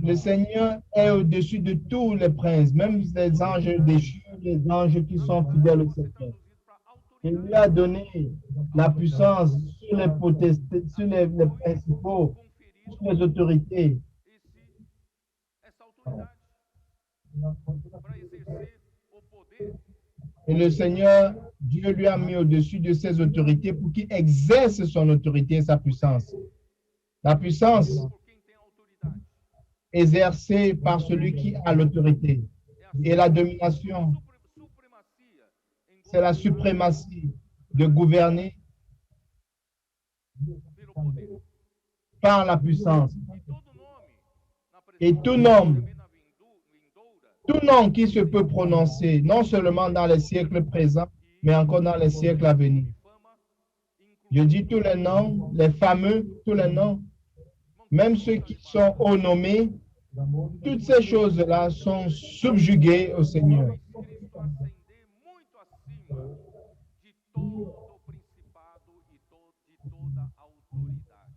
Le Seigneur est au-dessus de tous les princes, même les anges déchus, les anges qui sont fidèles au Seigneur. Il lui a donné la puissance sur les potestés, sur les principaux, sur les autorités. Et le Seigneur, Dieu lui a mis au-dessus de ses autorités pour qu'il exerce son autorité et sa puissance. La puissance exercée par celui qui a l'autorité. Et la domination, c'est la suprématie de gouverner par la puissance. Et tout nom qui se peut prononcer, non seulement dans les siècles présents, mais encore dans les siècles à venir. Je dis tous les noms, les fameux, tous les noms, Même ceux qui sont haut nommés, toutes ces choses-là sont subjuguées au Seigneur. Cristo ascender muito acima de todo principado e de toda autoridade.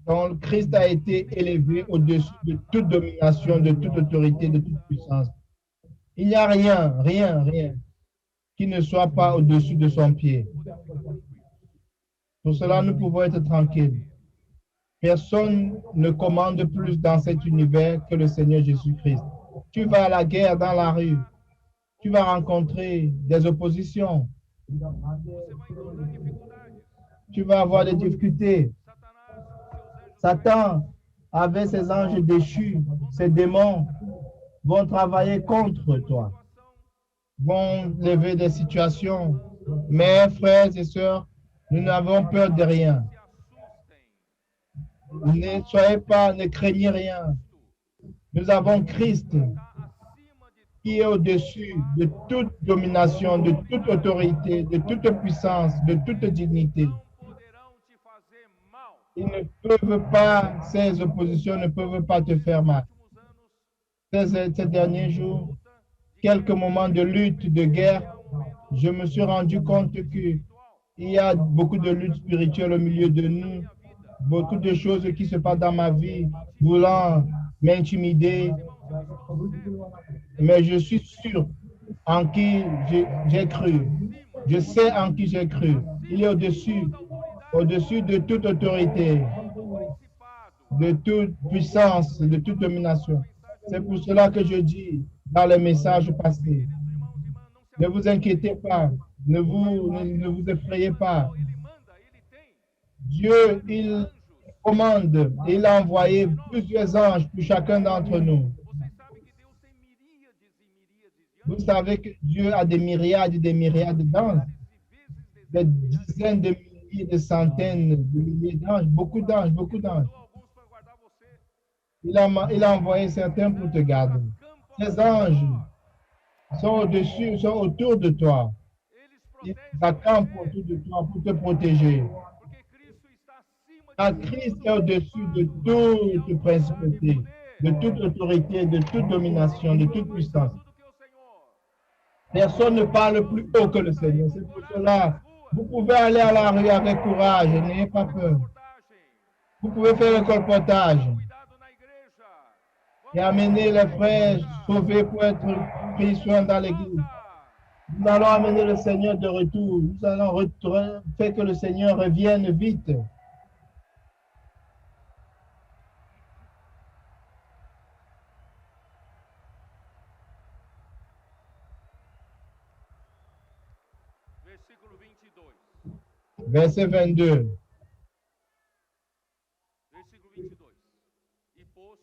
Donc, Christ a été élevé au-dessus de toute domination, de toute autorité, de toute puissance. Il n'y a rien, rien, rien qui ne soit pas au-dessus de son pied. Podemos ficar tranquilos. Pour cela, nous pouvons être tranquilles. Personne ne commande plus dans cet univers que le Seigneur Jésus-Christ. Tu vas à la guerre dans la rue, tu vas rencontrer des oppositions, Você vai encontrar dificuldades. tu vas avoir des difficultés. Satanás, com seus anjos, Satan, avec ses anges déchus, ses démons, vont travailler contre toi, vont lever des situations. Mais frères et sœurs, nous n'avons peur de rien. se assustem. Ne soyez pas, ne craignez rien. Nous avons Christ Está acima de qui est au-dessus de toute domination, de toute autorité, de toute puissance, de toute dignité. não poderão te fazer mal. Ils ne peuvent pas, ces oppositions ne peuvent pas te faire mal. Nos últimos anos, Ces derniers jours, luta de quelques moments de lutte, de guerre, je me suis rendu compte qu'il y a beaucoup de luttes spirituelles au milieu de nous, beaucoup de choses qui se passent dans ma vie, voulant m'intimider. Mais je suis sûr en qui j'ai cru. Je sais en qui j'ai cru. Il est au-dessus, au-dessus de toute autorité, de toute puissance, de toute domination. C'est pour cela que je dis dans les messages passés, ne vous inquiétez pas, ne vous effrayez pas. ele manda, ele tem Dieu, il commande, il a envoyé plusieurs anges pour chacun d'entre nous. Vocês sabem que Deus tem milíades e milíades de anjos, Vous savez que Dieu a des myriades d'anges, des dizaines de milliers, de centaines de milliers d'anges, beaucoup d'anges, beaucoup d'anges. mandou alguns para guardar você. Il a envoyé certains pour te garder. Ces anges sont au-dessus, sont autour de toi. Eles Ils protegem accampent você, autour de toi pour te protéger. porque Cristo está acima Car de Christ est au-dessus de toute principauté, de toute autorité, de toute domination, de toute puissance. tudo que o Senhor. Personne ne parle plus haut que le Seigneur. C'est pour cela, vous pouvez aller à la rue avec courage, n'ayez pas peur. Reportagem. Vous pouvez faire le colportage Cuidado na igreja. et amener les frères sauvés pour être pris soin dans l'église. Nous allons amener le Seigneur de retour. Nous allons faire que le Seigneur revienne vite. Versículo 22. Verset 22. Versículo 22. E pôs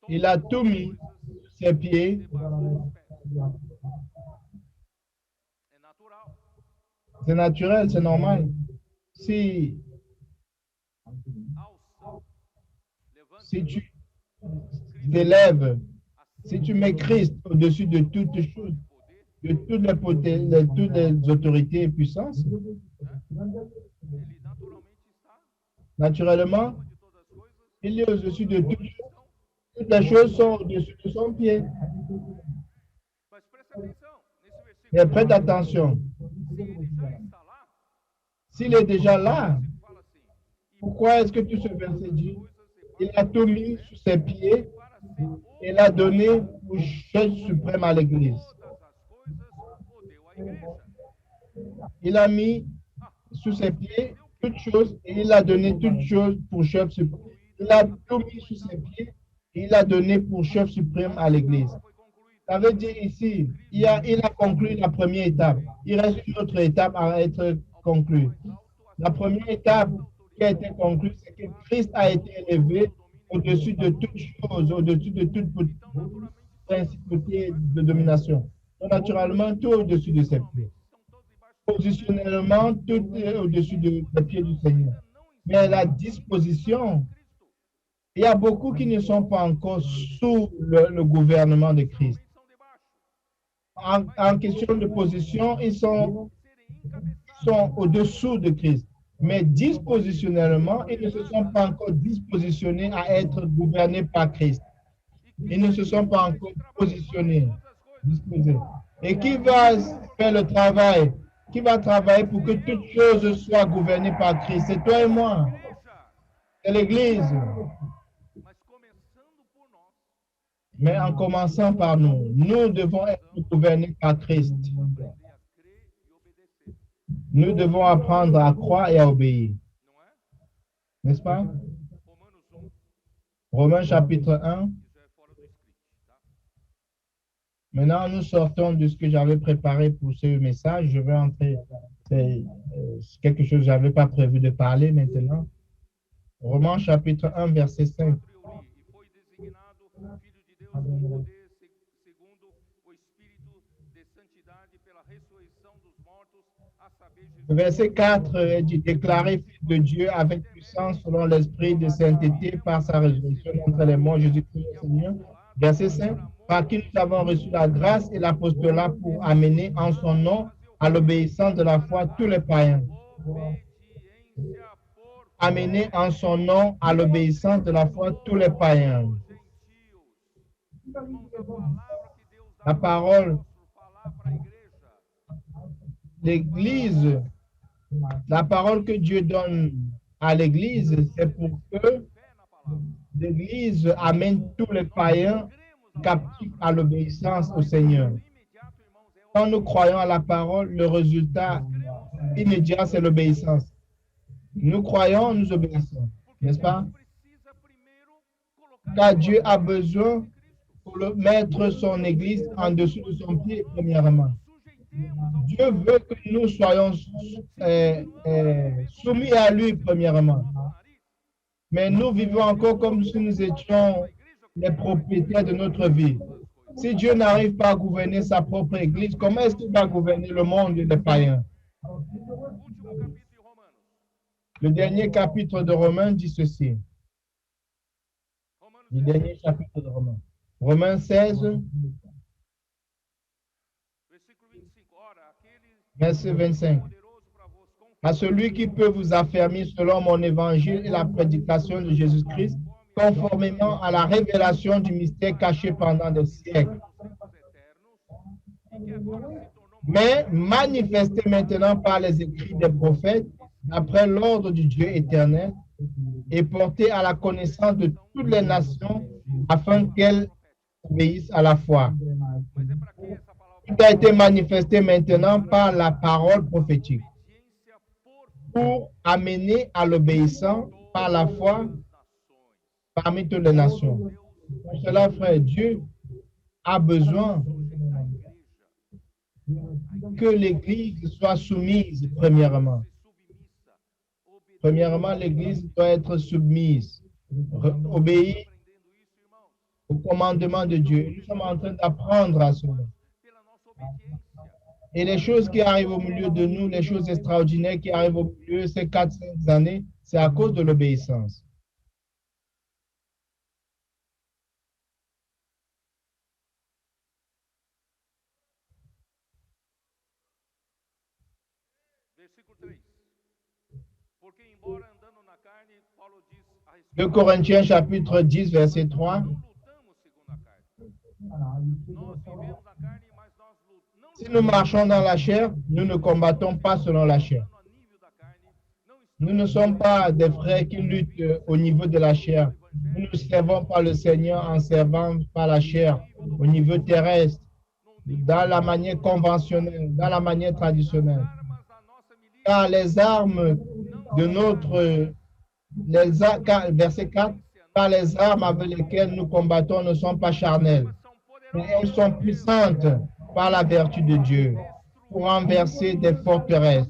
Il a tout mis sur ses pieds. debaixo dos pés. É natural. C'est naturel, c'est normal. Si, Alça. Levanta. si tu t'élèves, si tu mets Christ au-dessus de toutes choses, de toutes les autorités et puissances, Ele naturalmente está naturellement, acima de todas as coisas. il est au-dessus de toutes choses. Toutes les choses sont au-dessus de son pied. Mas presta atenção nesse Mais versículo. prête attention. Se ele já está lá, S'il est déjà là, ele fala assim: e pourquoi est-ce que tout ce verset dit, coisas il a tout mis sous ses pieds para ser o et l'a donné pour chef suprême à l'Église? todas as coisas o deu à igreja. Il a mis sous ses pieds toutes choses et il a donné toutes choses pour chef suprême. Il a tout mis sous ses pieds et il a donné pour chef suprême à l'Église. Foi concluído. Ça veut dire ici, il a conclu la première étape. Il reste une autre étape à être conclue. La première étape qui a été conclue, c'est que Christ a été élevé au-dessus de toutes choses, au-dessus de toute principauté de domination. Donc, naturellement, tout au-dessus de ses pieds. Estão todos debaixo Positionnellement, tout est au-dessus des pieds du Seigneur. Mais la disposition, il y a beaucoup qui ne sont pas encore sous le gouvernement de Christ. são debaixo. En question de position, ils sont au-dessous de Christ. Mais dispositionnellement, ils ne se sont pas encore dispositionnés à être gouvernés par Christ. Ils ne se sont pas encore positionnés, disposés. Et qui va faire le travail? Qui va travailler pour que toutes choses soient gouvernées par Christ? C'est toi et moi. C'est l'Église. Mas começando por nós, Mais en commençant par nous, nous devons être gouvernés par Christ. aprender a crer e obedecer, Nous devons apprendre à croire et à obéir. não é? N'est-ce pas? Romanos 1, Romains chapitre 1. isso é fora do script, tá? Maintenant, nous sortons de ce que j'avais préparé pour ce message. Je vais entrer. C'est quelque chose que je n'avais pas prévu de parler maintenant. Romains chapitre 1, verset 5. 4 eu li, e foi designado Filho de Deus com poder segundo o Espírito de santidade pela ressurreição dos mortos, a saber Jesus. Verset 4 est dit, déclaré fils de Dieu avec puissance selon l'esprit de sainteté par sa résurrection entre les morts, Jésus-Christ le Seigneur. Verset 5, par qui nous avons reçu la grâce et l'apostolat pour amener en son nom à l'obéissance de la foi tous les païens. Obediência por Amener en son nom à l'obéissance de la foi tous les païens. gentios. Irmãos, a palavra que Deus dá La parole, falar para a igreja l'Église, la parole que Dieu donne à l'Église, c'est pour que fé na palavra. l'Église amène tous les païens captifs à l'obéissance au Seigneur. O imediato, irmãos, é Quand nous croyons à la parole, le résultat immédiat, c'est l'obéissance. Nous croyons, nous obéissons, n'est-ce pas? precisa primeiro colocar Car Dieu a besoin pour mettre son Église en dessous de son pied, premièrement. sujeitemos ao Dieu veut que nous soyons soumis à lui, premièrement. nariz. Mais nous vivons encore comme si nous étions les propriétaires de notre vie. Si Dieu n'arrive pas à gouverner sa propre Église, comment est-ce qu'il va gouverner le monde des païens? Último capítulo de Romanos. Le dernier chapitre de Romains dit ceci. Romanos Le 16, dernier chapitre de Romains. Romains 16, versículo 25. Ora, aquele verset 25. poderoso para vos À celui qui peut vous affermir selon mon évangile et la prédication de Jésus-Christ, conformément à la révélation du mystère caché pendant des siècles, eternos, e que agora se tornou mais manifesté maintenant par les écrits des prophètes, après l'ordre du Dieu éternel, et porté à la connaissance de toutes les nations, afin qu'elles obéissent à la foi. Mas é para quem essa palavra Tout a été manifesté maintenant par la parole prophétique, obediência por pour amener à l'obéissance par la foi nações. parmi toutes les nations. Pour cela, frère, Dieu a besoin que l'Église soit soumise, premièrement. Submissa, obediência. Premièrement, l'Église doit être soumise, obéir Aprendendo isso, irmãos, au commandement de Dieu. Nous sommes en train d'apprendre à cela. pela nossa obediência. Et les choses qui arrivent au milieu de nous, les choses extraordinaires qui arrivent au milieu ces 4-5 années, c'est à cause de l'obéissance. Versículo 3. Porque embora andando na carne, Paulo diz a 2 respeito Corinthiens chapitre 10, verset 3. não lutamos segundo a carne. Nós vivemos na carne, mas nós não Si nous marchons dans la chair, nous ne combattons pas selon la chair. lutamos a nível da carne, não Nous ne sommes pas des frères qui luttent au niveau de la chair. Nous ne servons pas le Seigneur en servant par la chair au niveau terrestre, dans la manière conventionnelle, dans la manière traditionnelle. armas da nossa milícia Car les armes de notre... verset 4, car les armes avec lesquelles nous combattons ne sont pas charnelles, são mais elles sont puissantes par la vertu de Dieu pour renverser des forteresses,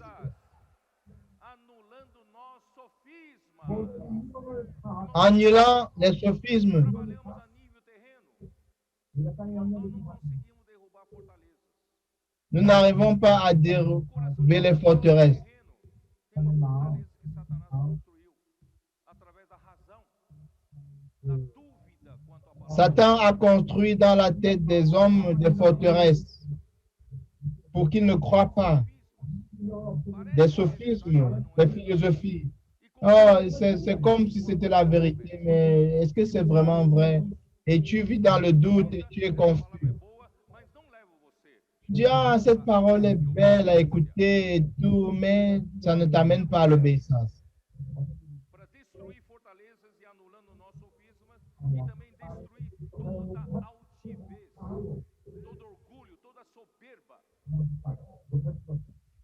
anulando nosso sofisma. annulant les sophismes. Trabalhamos a nível terreno. Nós não conseguimos derrubar fortalezas. Nous n'arrivons pas à dérouler les forteresses. É uma fortaleza que Satanás construiu através da razão, da dúvida quanto à palavra. Satan a construit dans la tête des hommes des forteresses pour qu'ils ne croient pas. des sophismes, des philosophies. Oh, c'est comme si c'était la vérité, mais est-ce que c'est vraiment vrai? Et tu vis dans le doute et tu es confus. Tu dis, ah, cette parole est belle à écouter et tout, mais ça ne t'amène pas à l'obéissance. Para destruir fortalezas e anulando o nosso sofismas e também destruir toda altivez, todo orgulho, toda soberba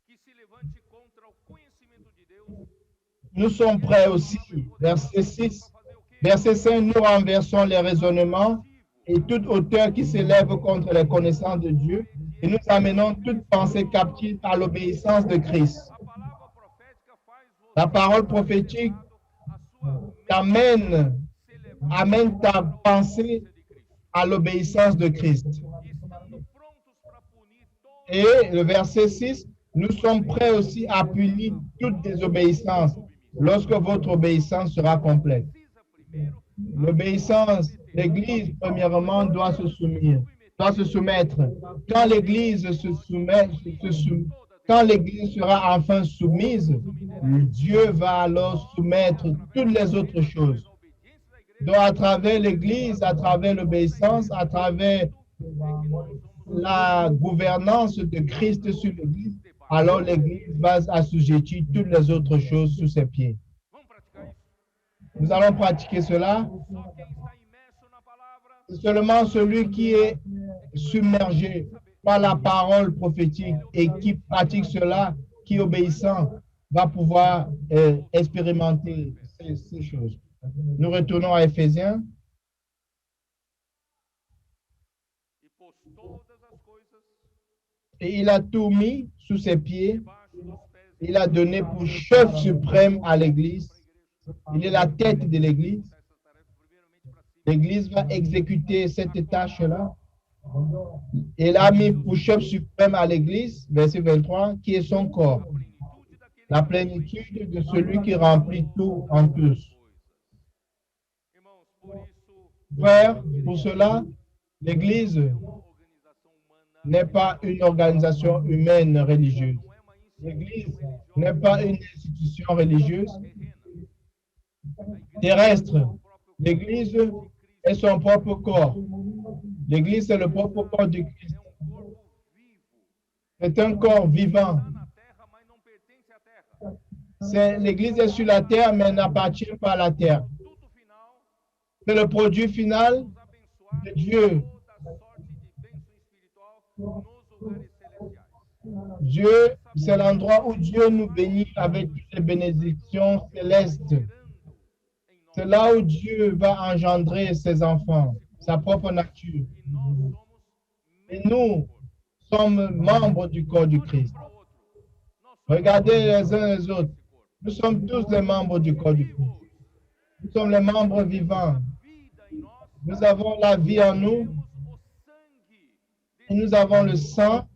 que se levante contra o conhecimento de Deus. Nous sommes prêts aussi. Verset 6. Verset 5, nous renversons les raisonnements et toute hauteur qui s'élève contre les connaissances de Dieu et nous amenons toute pensée captive à l'obéissance de Christ. A palavra profética faz você La parole prophétique a sua mente t'amène, se levar amène ta pensée de Cristo. à l'obéissance de Christ. E estando prontos para punir toda Et le verset 6, nous sommes prêts aussi à punir toute désobéissance lorsque votre obéissance sera complète. precisa primeiro L'obéissance, l'Église, premièrement, doit se soumettre. Quand l'Église quand l'Église sera enfin soumise, Dieu va alors soumettre toutes les autres choses. Donc, à travers l'Église, à travers l'obéissance, à travers la gouvernance de Christ sur l'Église, alors l'Église va assujettir toutes les autres choses sous ses pieds. vamos praticar isso. Nous allons pratiquer cela. Só quem está imerso na palavra C'est seulement celui qui est submergé par la parole prophétique et qui pratique cela, qui obéissant, va pouvoir expérimenter ces choses. Nous retournons à Éphésiens. e pôs todas as coisas Et il a tout mis sous ses pieds. debaixo dos pés Il a donné pour chef suprême à l'Église. Il est la tête de l'Église. essa tarefa primeiramente para si. L'Église va exécuter cette tâche-là. Il a mis pour chef suprême à l'Église, verset 23, qui est son corps. A plenitude daquele La plénitude de celui qui remplit tout en tous. Irmãos, por isso, Frère, pour cela, l'Église uma organização humana n'est pas une organisation humaine religieuse. não é uma L'Église instituição n'est pas une institution religieuse terrena. terrestre. L'Église est son propre corps. L'Église, c'est le propre corps du Christ. É um corpo vivo. C'est un corps vivant. Está na terra, mas não pertence à terra. L'Église est sur la terre, mais n'appartient pas à la terre. Tudo final, C'est le produit final nos abençoar de Dieu. toda sorte de bênção espiritual nos lugares celestiais. Dieu, c'est l'endroit où Dieu nous bénit avec toutes les bénédictions célestes. Gerando em C'est nós. là où Dieu va engendrer ses enfants, sa propre nature. E nós somos Et nous sommes membres du corps du Christ. para o outro. Nós somos Regardez les uns les autres. esse corpo. Nous sommes tous les membres du corps du Christ. Nous sommes les membres vivants. Vida em nós. Nous avons la vie en nous Temos o sangue et nous avons le sang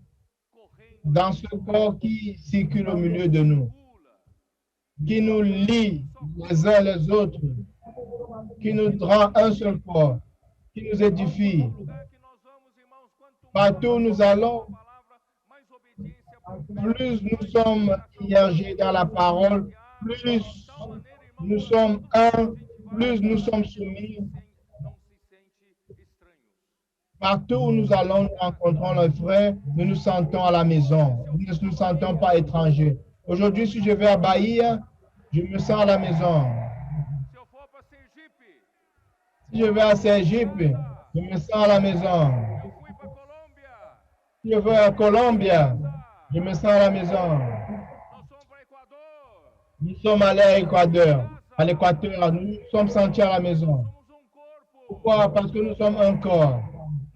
correndo dans ce corps qui circule au milieu de nous, pula. qui nous lie les uns les autres, qui nous rend un seul corps, qui nous édifie. Lugar que nós vamos, irmãos, quanto Partout où nous allons, palavra, mais obediência profética. plus nous sommes immergés dans la parole, plus nous sommes un, plus nous sommes soumis. Não se sente estranhos. Partout où nous allons, nous rencontrons les frères, nous nous sentons à la maison. Nous ne nous sentons pas étrangers. Aujourd'hui, si je vais à Bahia, je me sens à la maison. Se eu for para Sergipe, Si je vais à Sergipe, je me sens à la maison. eu fui para Colômbia, Si je vais à Colombia, je me sens à la maison. nós somos para Equador. Nous sommes allés à Équateur. À l'Équateur, nous nous sommes sentis à la maison. Somos corpo. Pourquoi? Parce que nous sommes un corps.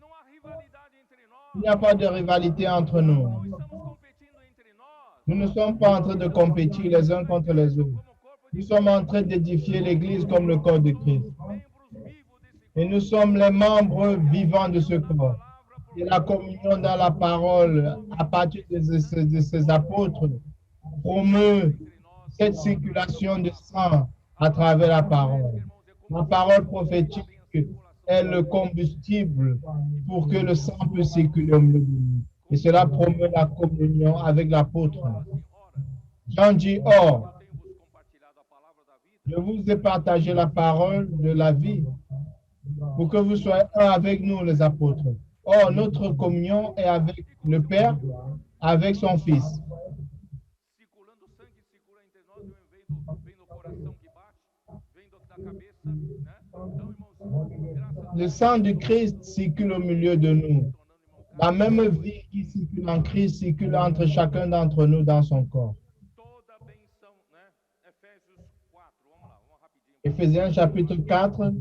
Não há rivalidade entre Il nós. n'y a pas de rivalité entre nous. Não estamos competindo entre nós. Nous ne sommes pas en train de compétir les uns contre les autres. Como corpo Nous de sommes en train d'édifier l'Église comme le corps de Christ. membros vivos desse Et nous sommes les membres vivants de ce corps. palavra por Et la communion dans la parole à partir de ces apôtres promeut cette circulation de sang à travers la parole. La parole prophétique est le combustible pour que le sang puisse circuler au milieu de nous. Et cela promeut la communion avec l'apôtre. Jean dit, or, eu tenho vos compartilhado a palavra da vida, je vous ai partagé la parole de la vie pour que vous soyez un avec nous, les apôtres. Or, notre communion est avec le Père, avec son Fils. circulando o sangue, circula entre nós, vem do coração que bate, vem da cabeça, né? Então, irmãos, graças a Le Deus, sang du Christ circule au milieu de nous. La même vie qui circule en Christ circule entre chacun d'entre nous dans son corps. toda benção, né? Efésios 4, vamos lá, vamos rapidinho. Éphésiens chapitre 4,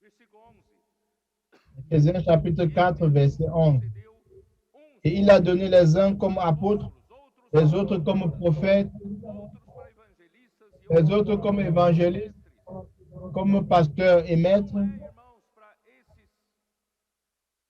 Versículo 11. Éphésiens chapitre 4, verset 11. Concedeu uns Et il a donné les uns comme apôtres, aos les autres comme prophètes, outros para evangelistas e les autres comme évangélistes, comme pasteurs et maîtres. irmãos, para esses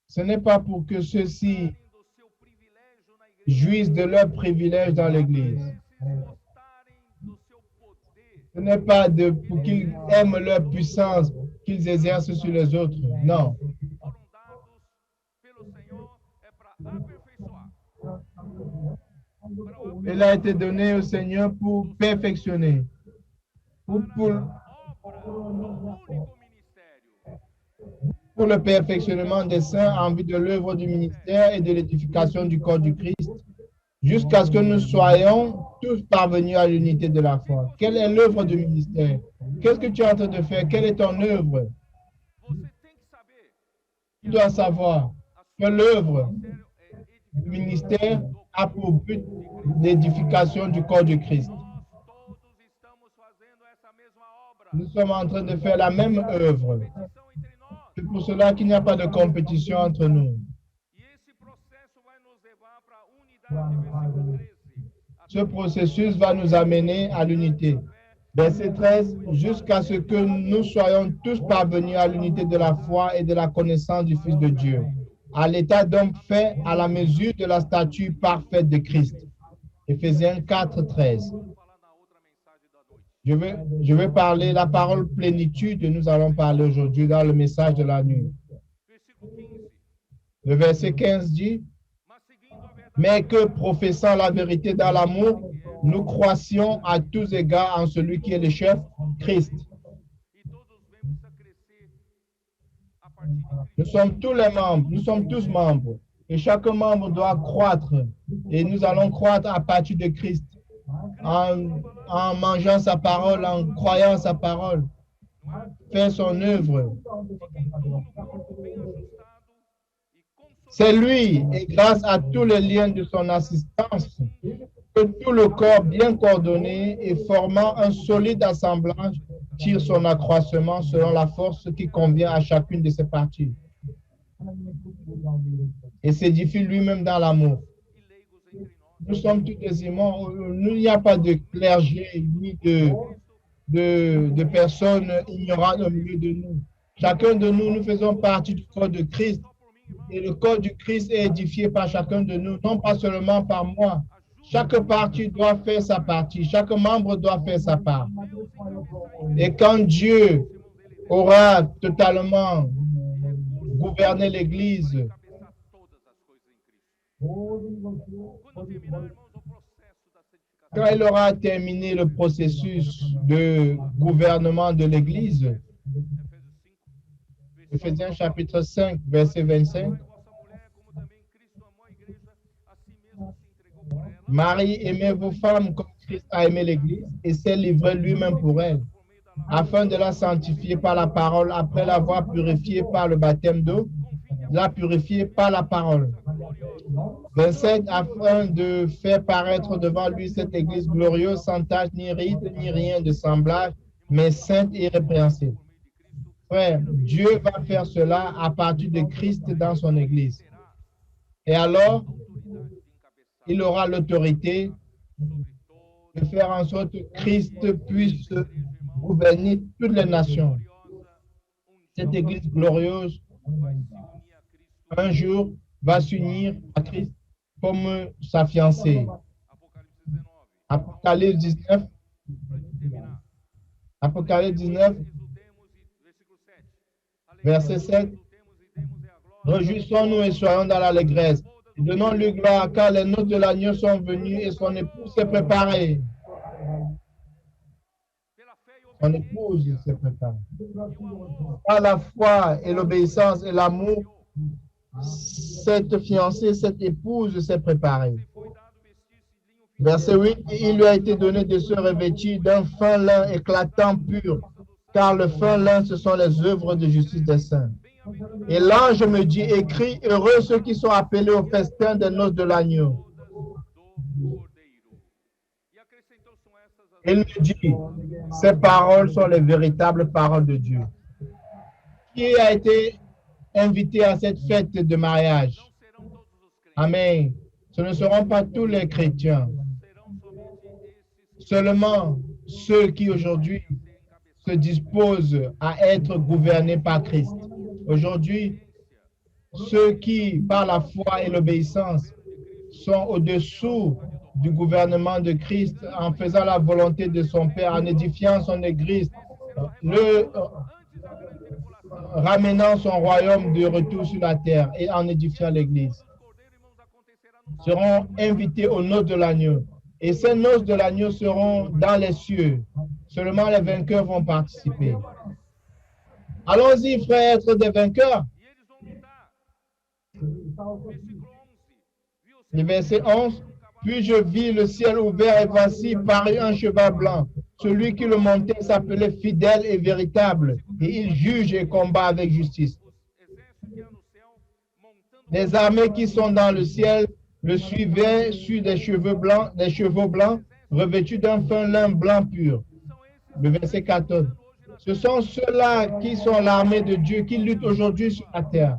Ce n'est pas pour que ceux-ci darem do seu privilégio na igreja, jouissent de leur privilège dans l'Église. esses gostarem do seu poder, Ce n'est pas pour qu'ils aiment leur puissance qu'ils exercent sur les autres. Non. foram dados pelo Senhor é para aperfeiçoar. Il a été donné au Seigneur pour perfectionner, pour le perfectionnement des saints en vue de l'œuvre du ministère et de l'édification du corps du Christ, jusqu'à ce que nous soyons tous parvenus à l'unité de la foi. Quelle est l'œuvre du ministère? Qu'est-ce que tu es en train de faire? Quelle est ton œuvre? Você tem que saber Tu dois savoir que l'œuvre é du ministère a pour but l'édification du corps du Christ. nós todos estamos fazendo essa mesma obra. Nous sommes en train de faire la même œuvre. Competição entre nós. C'est pour cela qu'il n'y a pas de compétition entre nous. E esse processo vai nos levar para a unidade, versículo 13. Ce processus va nous amener à l'unité. Verset 13, jusqu'à ce que nous soyons tous parvenus à l'unité de la foi et de la connaissance du Fils de Dieu, à l'état d'homme fait à la mesure de la stature parfaite de Christ. Éphésiens 4, 13. Vamos falar na outra mensagem da noite. Je vais parler la parole plénitude, nous allons parler aujourd'hui dans le message de la nuit. Versículo 15. Le verset 15 dit, Mas seguindo a verdade, mais que professant la vérité dans l'amour, nous croissions à tous égards en celui qui est le chef, Christ. e todos vemos a crescer a partir de Cristo. Nous sommes tous les membres, nous sommes tous membres. Et chaque membre doit croître. Et nous allons croître à partir de Christ. En mangeant sa parole, en croyant sa parole. Faire son œuvre. C'est lui, et grâce à tous les liens de son assistance, que tout le corps bien coordonné et formant un solide assemblage tire son accroissement selon la force qui convient à chacune de ses parties et s'édifie lui-même dans l'amour. Nous sommes tous des aimants. Il n'y a pas de clergé ni de personnes ignorantes au milieu de nous. Chacun de nous, nous faisons partie du corps de Christ. Et le corps du Christ est édifié par chacun de nous, non pas seulement par moi. Chaque partie doit faire sa partie. Chaque membre doit faire sa part. Et quand Dieu aura totalement gouverné l'Église, quand il aura terminé le processus de gouvernement de l'Église, Éphésiens chapitre 5, verset 25, Marie, aimez vos femmes comme Christ a aimé l'Église et s'est livré lui-même pour elle, afin de la sanctifier par la parole, après l'avoir purifiée par le baptême d'eau, la purifier par la parole. 27, afin de faire paraître devant lui cette Église glorieuse, sans tache, ni ride, ni rien de semblable, mais sainte et irrépréhensible. Frère, Dieu va faire cela à partir de Christ dans son Église. Et alors, il aura l'autorité de faire en sorte que Christ puisse gouverner toutes les nations. Cette Église glorieuse, un jour, va s'unir à Christ comme sa fiancée. Apocalypse 19. Apocalypse 19, verset 7. Réjouissons-nous et soyons dans l'allégresse. Donnons-lui gloire car les noces de l'agneau sont venues et son épouse s'est préparée. pela fé e Son obediência épouse s'est préparée. e o amor, Par la foi et l'obéissance et l'amour, Senhor, cette fiancée, cette épouse s'est préparée. lhe foi dado vestir-se de linho fino, Verset 8, il lui a été donné de se revêtir d'un fin lin éclatant pur, car le fin lin, ce sont les œuvres de justice des saints. bem-aventurado Et l'ange me dit, écrit, heureux ceux qui sont appelés au festin des noces de l'agneau. do Cordeiro. E acrescentou: são essas as Il me dit, ces paroles sont les véritables paroles de Dieu. Qui a été invité à cette fête de mariage? não serão todos os crentes, Amen. Ce ne seront pas tous les chrétiens, serão somente esses seulement ceux qui aujourd'hui que ser se encabeçados disposent à être gouvernés par Christ. Aujourd'hui, ceux qui, par la foi et l'obéissance, sont au-dessous du gouvernement de Christ en faisant la volonté de son Père, en édifiant son Église, ramenant son royaume de retour sur la terre et en édifiant l'Église, seront invités aux noces de l'agneau. Et ces noces de l'agneau seront dans les cieux. Seulement les vainqueurs vont participer. Allons-y, frères, être des vainqueurs. E eles vão lutar. Versículo 11. Le verset 11. Puis je vis le ciel ouvert et voici parut un cheval blanc. Celui qui le montait s'appelait fidèle et véritable, et il juge et combat avec justice. Les armées qui sont dans le ciel le suivaient sur des chevaux blancs, revêtus d'un fin lin blanc pur. Le verset 14. Ce sont ceux-là qui sont l'armée de Dieu, qui luttent aujourd'hui sur la terre.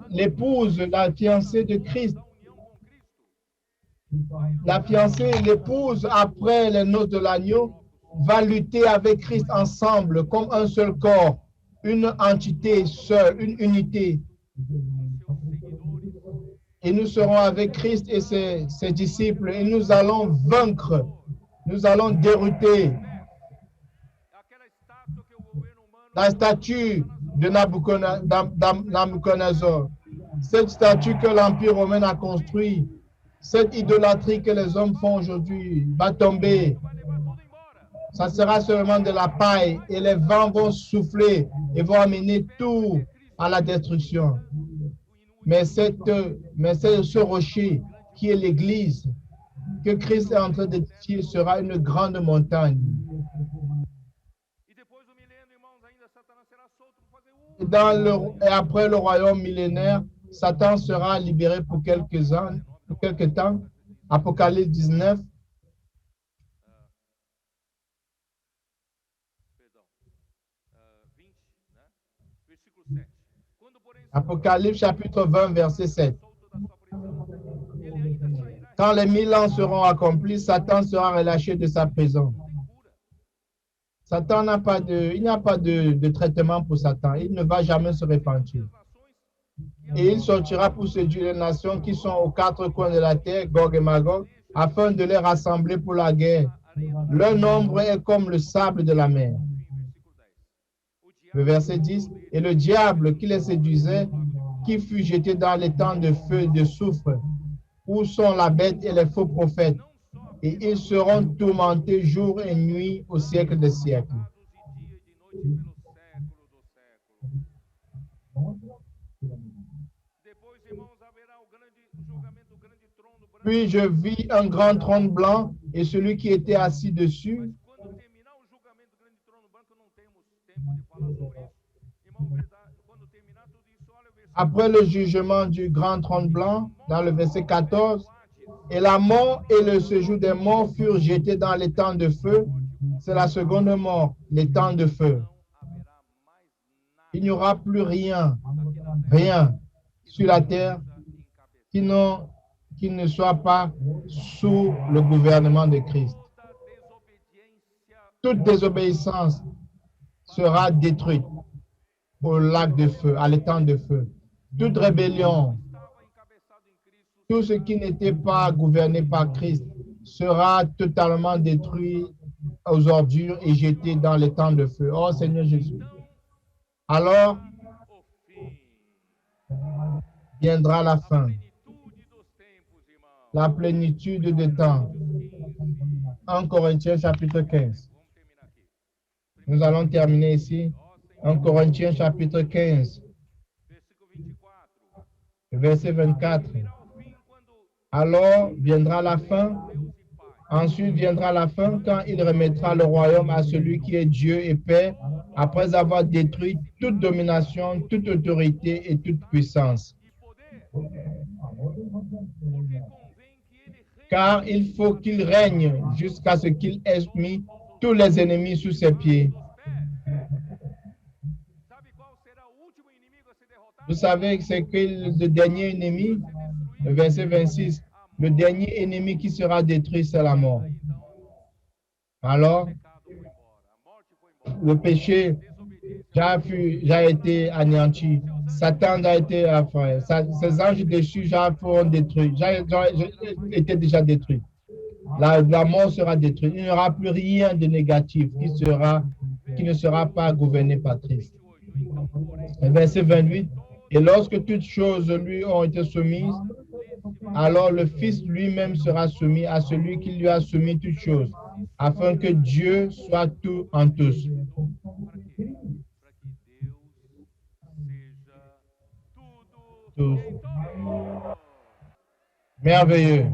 L'épouse, la fiancée de Christ. La fiancée, l'épouse, après les noces de l'agneau, va lutter avec Christ ensemble, comme un seul corps, une entité seule, une unité. Et nous serons avec Christ et ses disciples, et nous allons vaincre, nous allons dérouter la statue de Nabucodonosor, cette statue que l'Empire romain a construite. Cette idolâtrie que les hommes font aujourd'hui va tomber. Ça sera seulement de la paille et les vents vont souffler et vont amener tout à la destruction. Mais ce rocher qui est l'Église que Christ est en train d'édifier sera une grande montagne. Et après le royaume millénaire, Satan sera libéré pour quelques ans. Pour quelque temps, Apocalypse 19. Apocalypse chapitre 20, verset 7. Quand les 1000 ans seront accomplis, Satan sera relâché de sa prison. Satan n'a pas de traitement pour Satan. Il ne va jamais se repentir. Et il sortira pour séduire les nations qui sont aux quatre coins de la terre, Gog et Magog, afin de les rassembler pour la guerre. Leur nombre est comme le sable de la mer. Le verset 10. Et le diable qui les séduisait, qui fut jeté dans les temps de feu et de soufre, où sont la bête et les faux prophètes, et ils seront tourmentés jour et nuit au siècle des siècles. Puis je vis un grand trône blanc et celui qui était assis dessus. Après le jugement du grand trône blanc, dans le verset 14, et la mort et le séjour des morts furent jetés dans les temps de feu. C'est la seconde mort, les temps de feu. Il n'y aura plus rien sur la terre qui ne soit pas sous le gouvernement de Christ. Toute désobéissance sera détruite au lac de feu, à l'étang de feu. Toute rébellion, tout ce qui n'était pas gouverné par Christ sera totalement détruit aux ordures et jeté dans l'étang de feu. Oh Seigneur Jésus. Alors viendra la fin. la plénitude de temps. 1 Corinthiens chapitre 15. Nous allons terminer ici. 1 Corinthiens chapitre 15, verset 24. Alors viendra la fin. Ensuite viendra la fin quand il remettra le royaume à celui qui est Dieu et Père, après avoir détruit toute domination, toute autorité et toute puissance. Car il faut qu'il règne jusqu'à ce qu'il ait mis tous les ennemis sous ses pieds. Vous savez c'est que le dernier ennemi, le verset 26, le dernier ennemi qui sera détruit, c'est la mort. Alors, le péché a été anéanti. Satan a été affaire. Ces anges déchus seront détruits. Été déjà détruits. La mort sera détruite. Il n'y aura plus rien de négatif qui ne sera pas gouverné par Christ. Verset 28. Et lorsque toutes choses lui ont été soumises, alors le Fils lui-même sera soumis à celui qui lui a soumis toutes choses, afin que Dieu soit tout en tous. Tous. Merveilleux.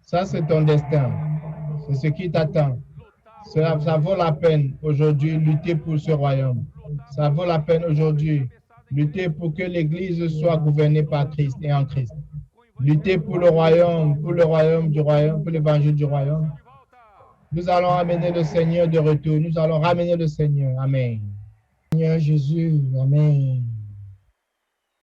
Ça, c'est ton destin. C'est ce qui t'attend. Ça vaut la peine aujourd'hui lutter pour ce royaume. Ça vaut la peine aujourd'hui lutter pour que l'Église soit gouvernée par Christ et en Christ. Lutter pour le royaume du royaume, pour l'évangile du royaume. Nous allons amener le Seigneur de retour. Nous allons ramener le Seigneur. Amen. Seigneur Jésus, Amen.